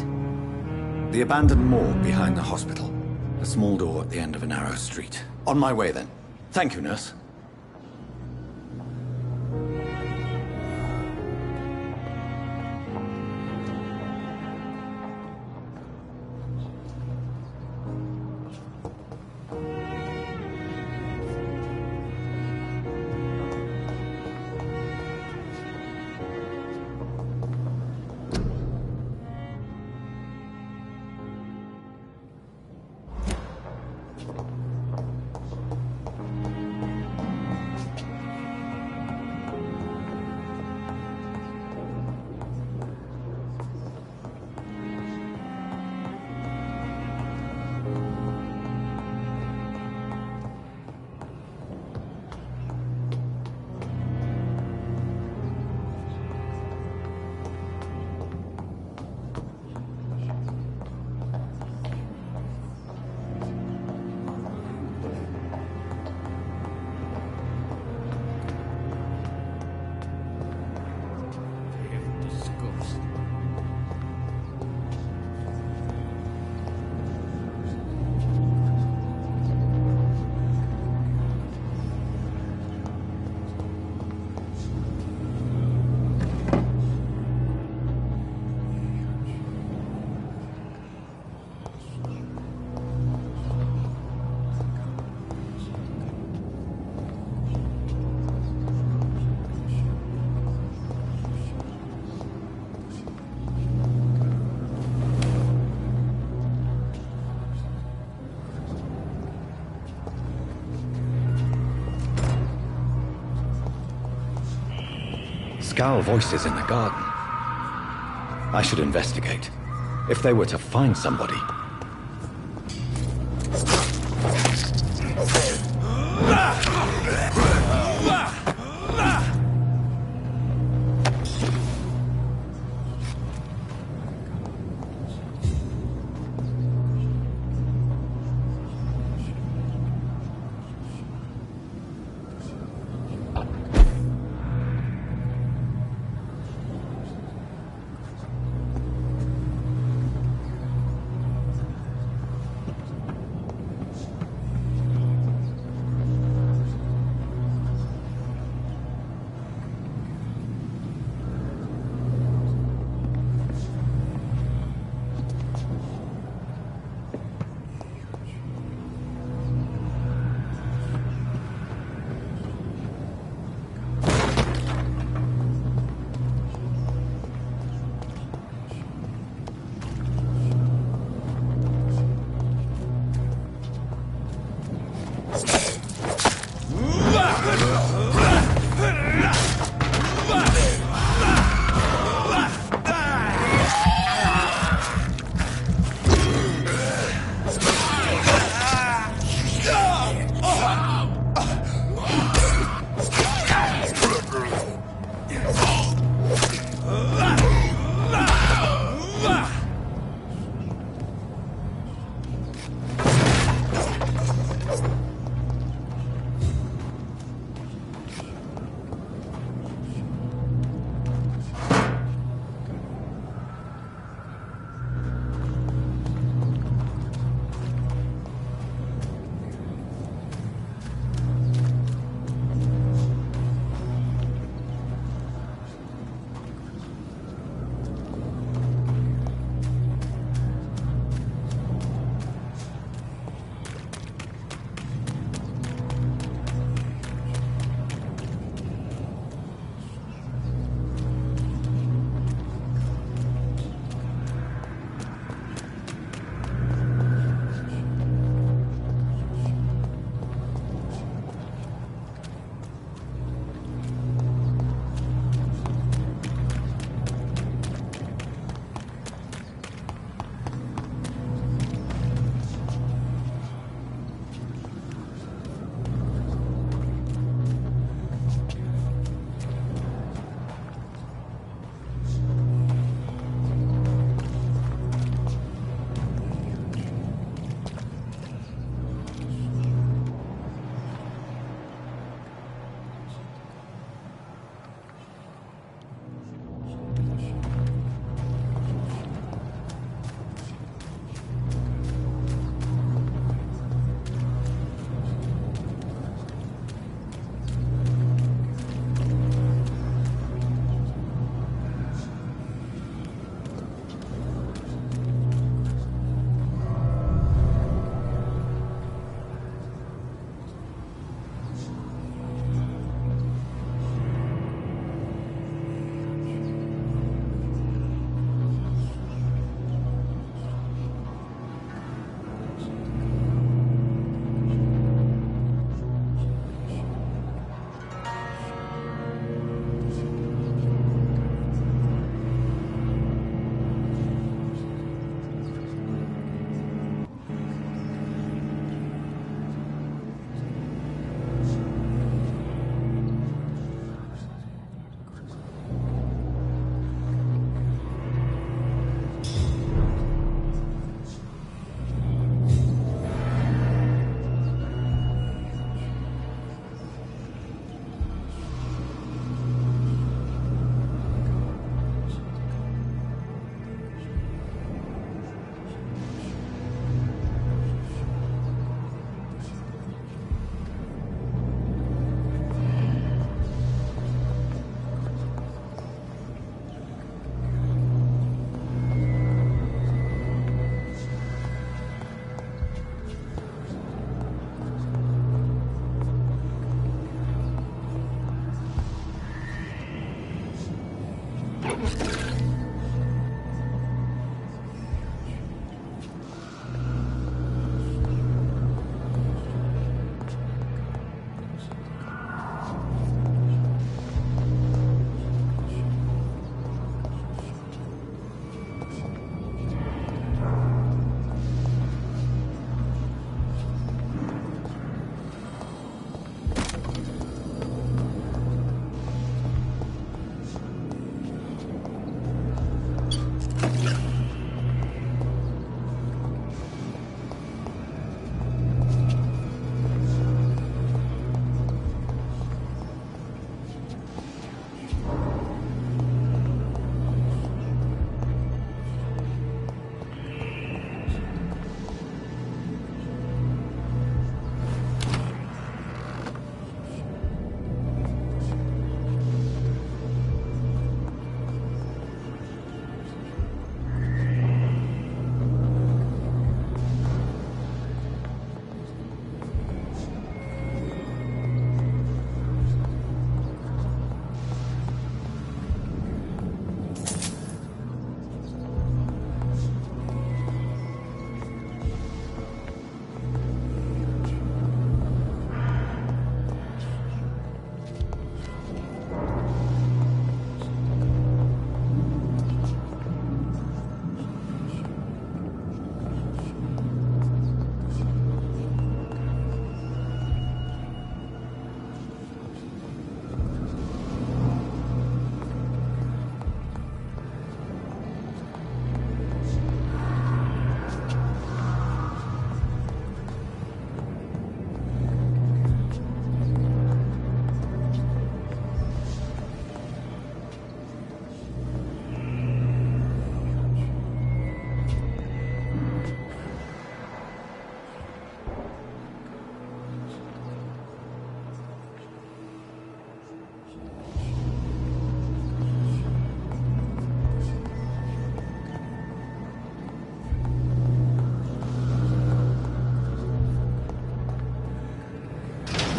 The abandoned morgue behind the hospital. A small door at the end of a narrow street. On my way then. Thank you, nurse. Scowl voices in the garden. I should investigate. If they were to find somebody...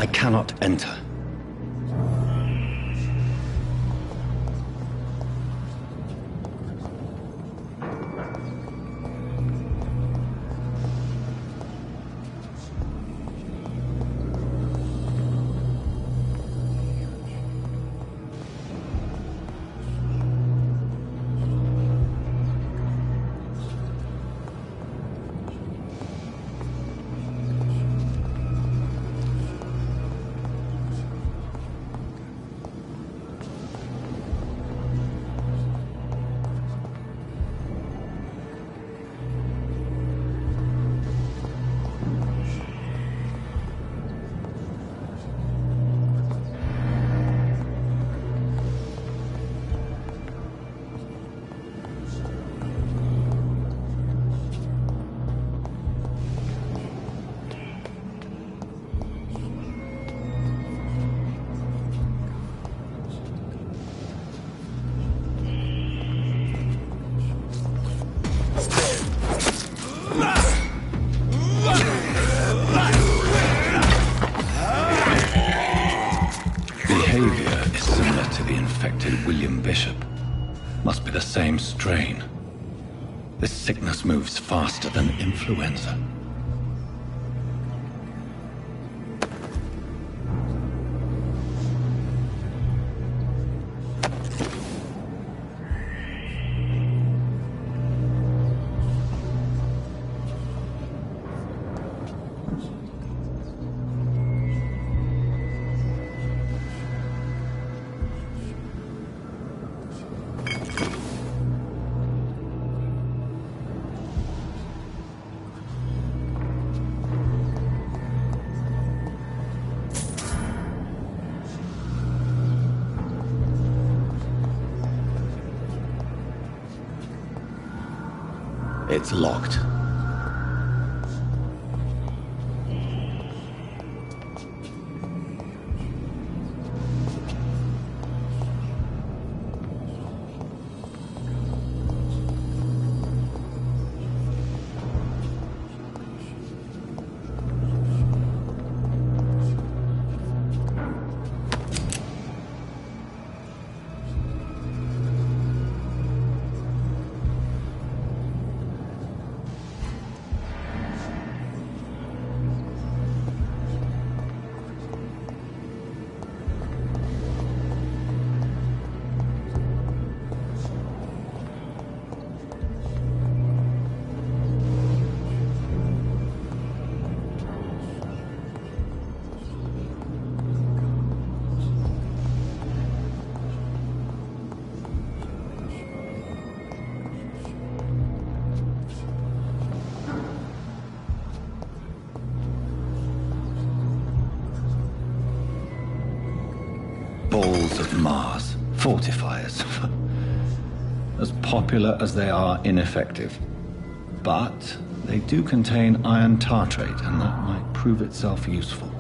I cannot enter. Behavior is similar to the infected William Bishop. Must be the same strain. This sickness moves faster than influenza. It's locked. Balls of Mars, fortifiers. As popular as they are ineffective. But they do contain iron tartrate, and that might prove itself useful.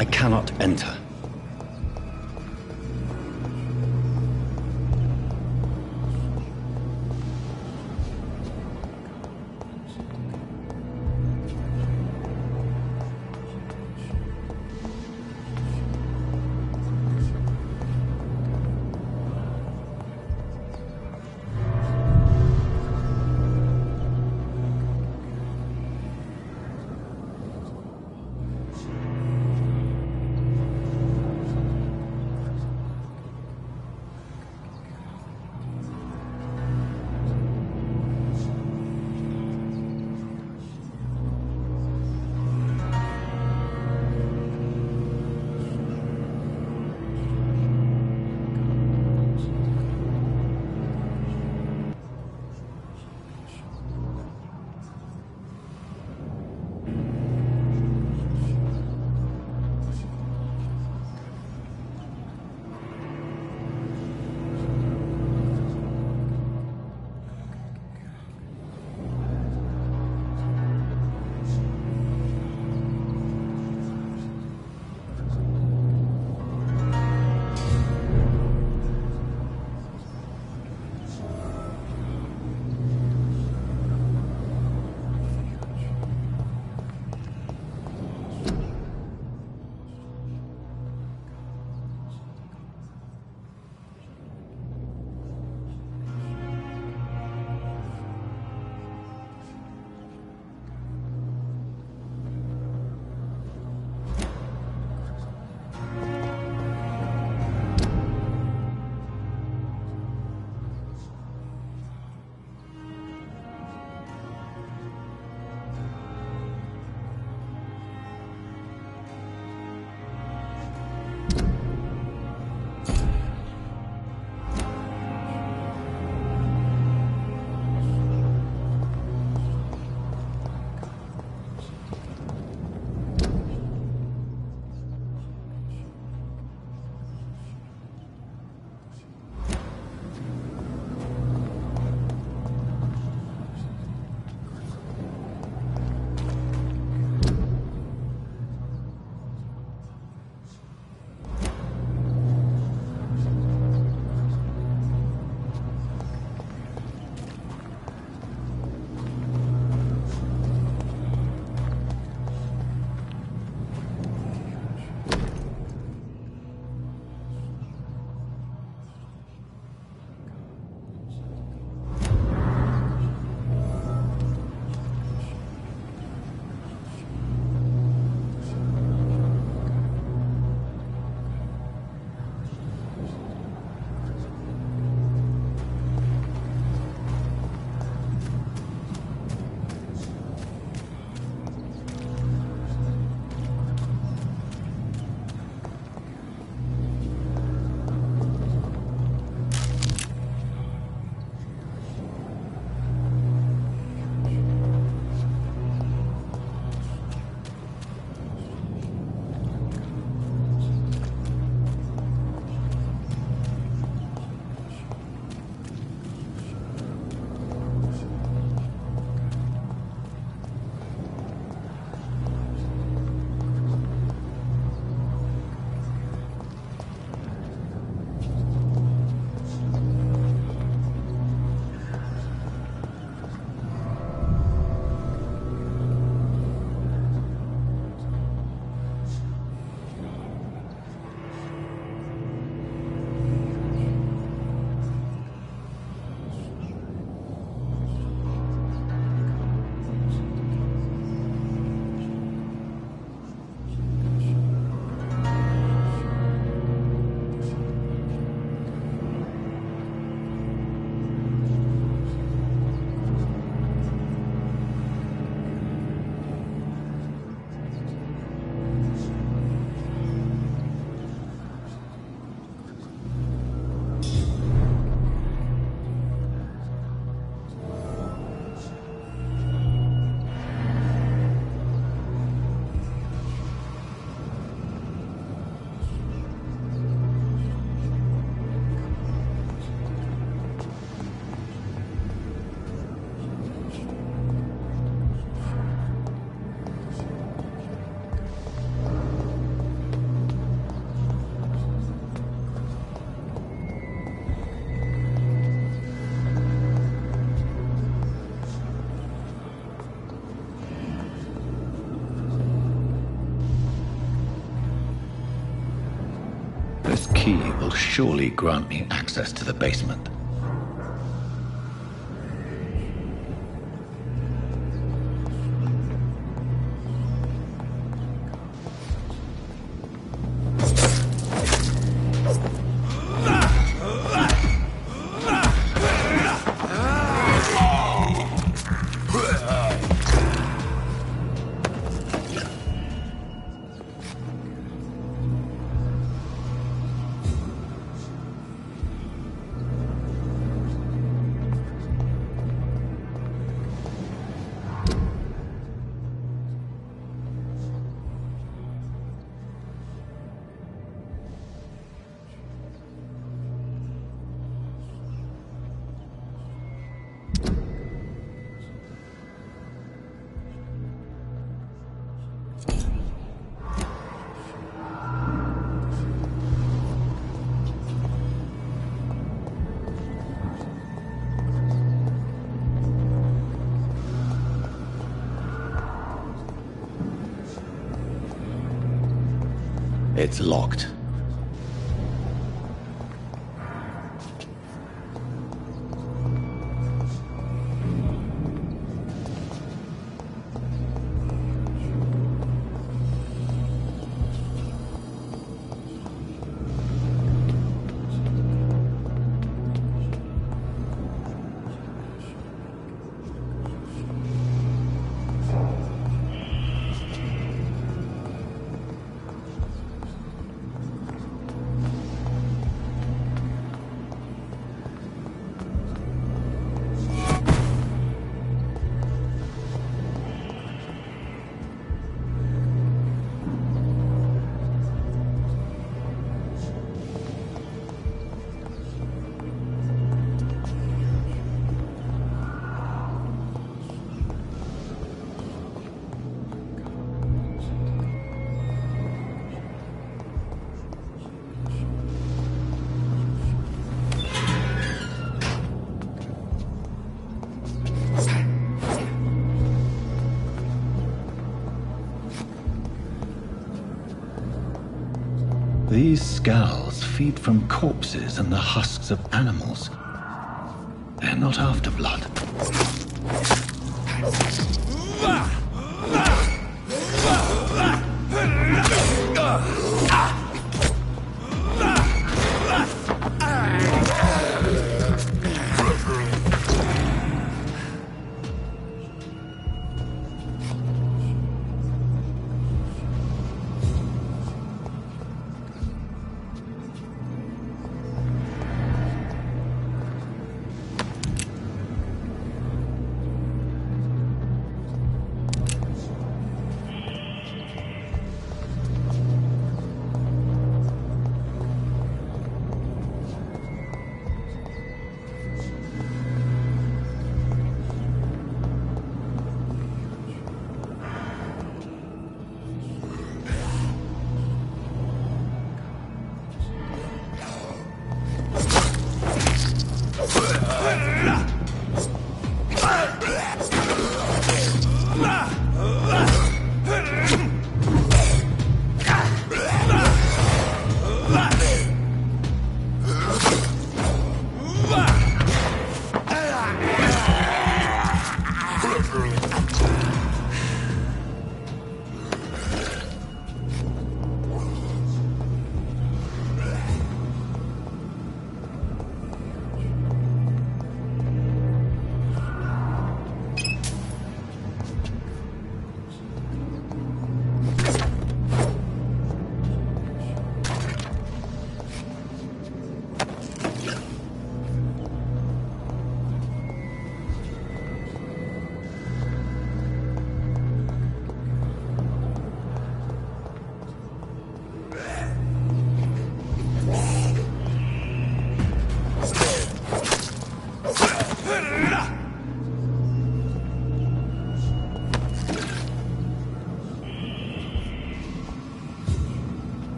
I cannot enter. key will surely grant me access to the basement. It's locked. These skulls feed from corpses and the husks of animals. They're not after blood.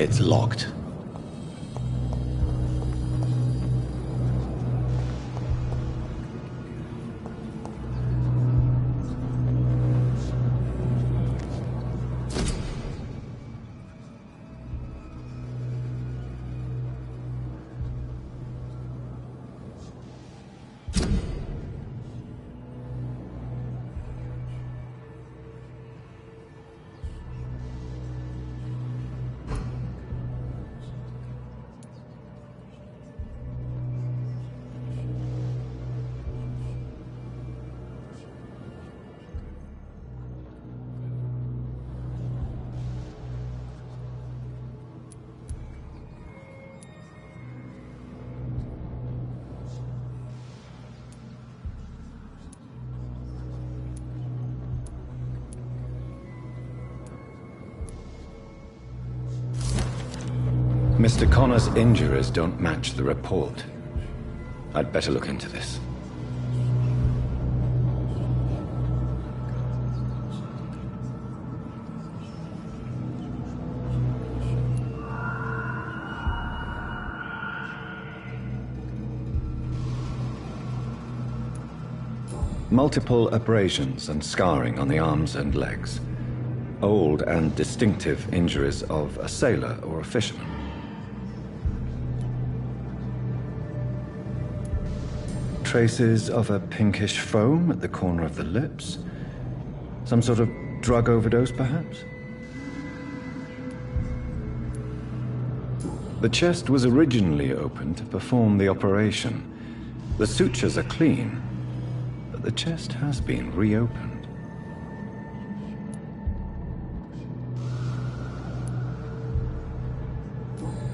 It's locked. Mr. Connor's injuries don't match the report. I'd better look into this. Multiple abrasions and scarring on the arms and legs. Old and distinctive injuries of a sailor or a fisherman. Traces of a pinkish foam at the corner of the lips. Some sort of drug overdose, perhaps? The chest was originally opened to perform the operation. The sutures are clean, but the chest has been reopened.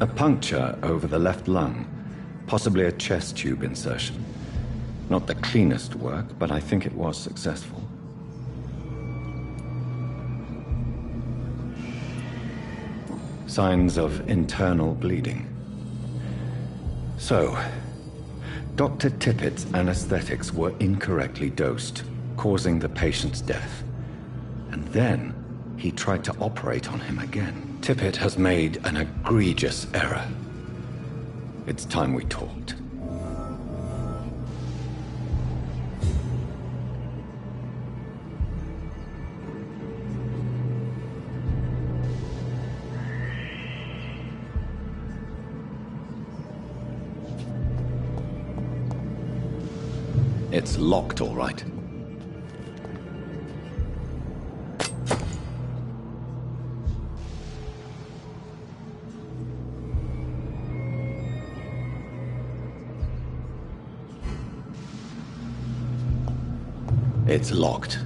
A puncture over the left lung, possibly a chest tube insertion. Not the cleanest work, but I think it was successful. Signs of internal bleeding. So, Dr. Tippett's anesthetics were incorrectly dosed, causing the patient's death. And then, he tried to operate on him again. Tippett has made an egregious error. It's time we talked. It's locked, all right. It's locked.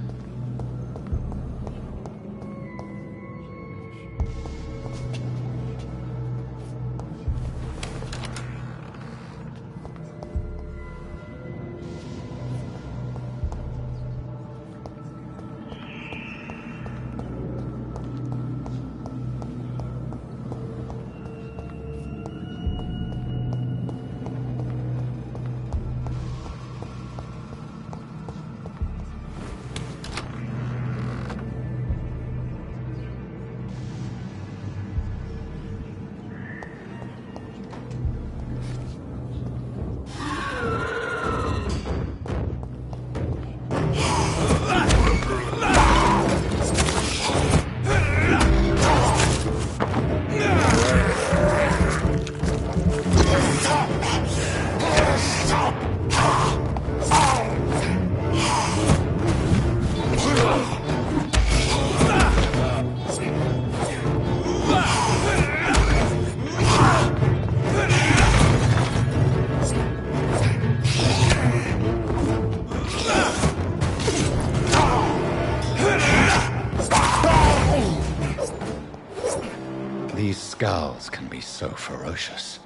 These scowls can be so ferocious.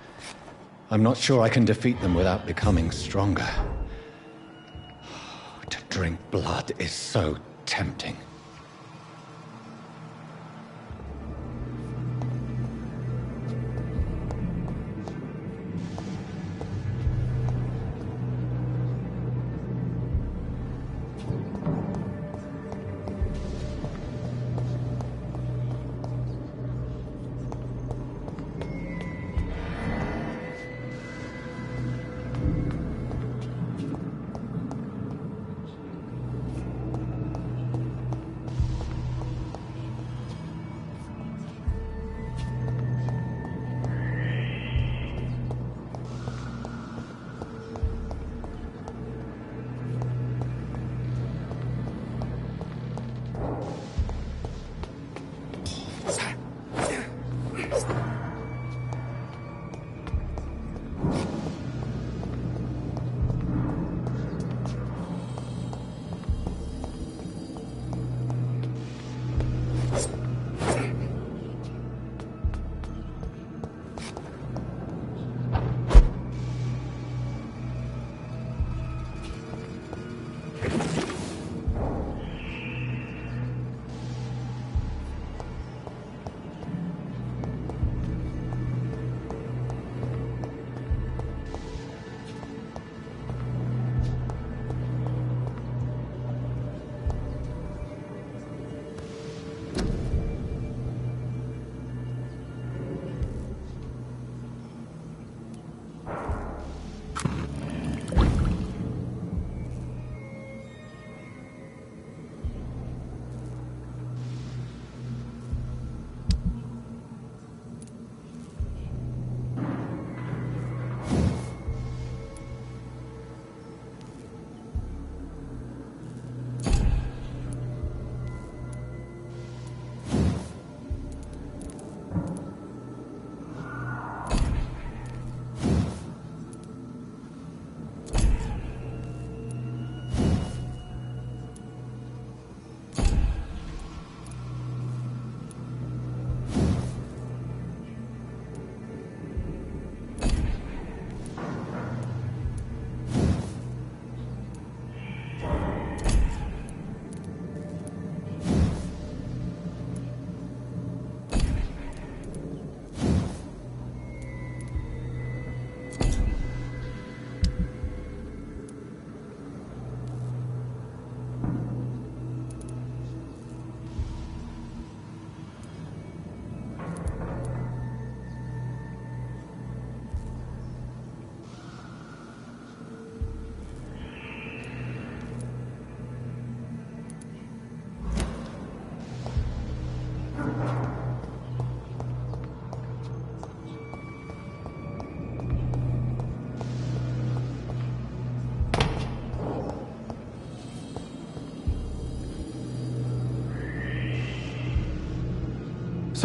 I'm not sure I can defeat them without becoming stronger. To drink blood is so tempting.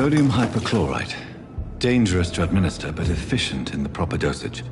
Sodium hypochlorite. Dangerous to administer, but efficient in the proper dosage.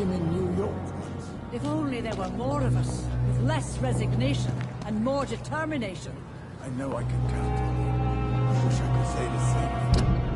him in New York. If only there were more of us, with less resignation and more determination. I know I can count on you. I wish I could say the same.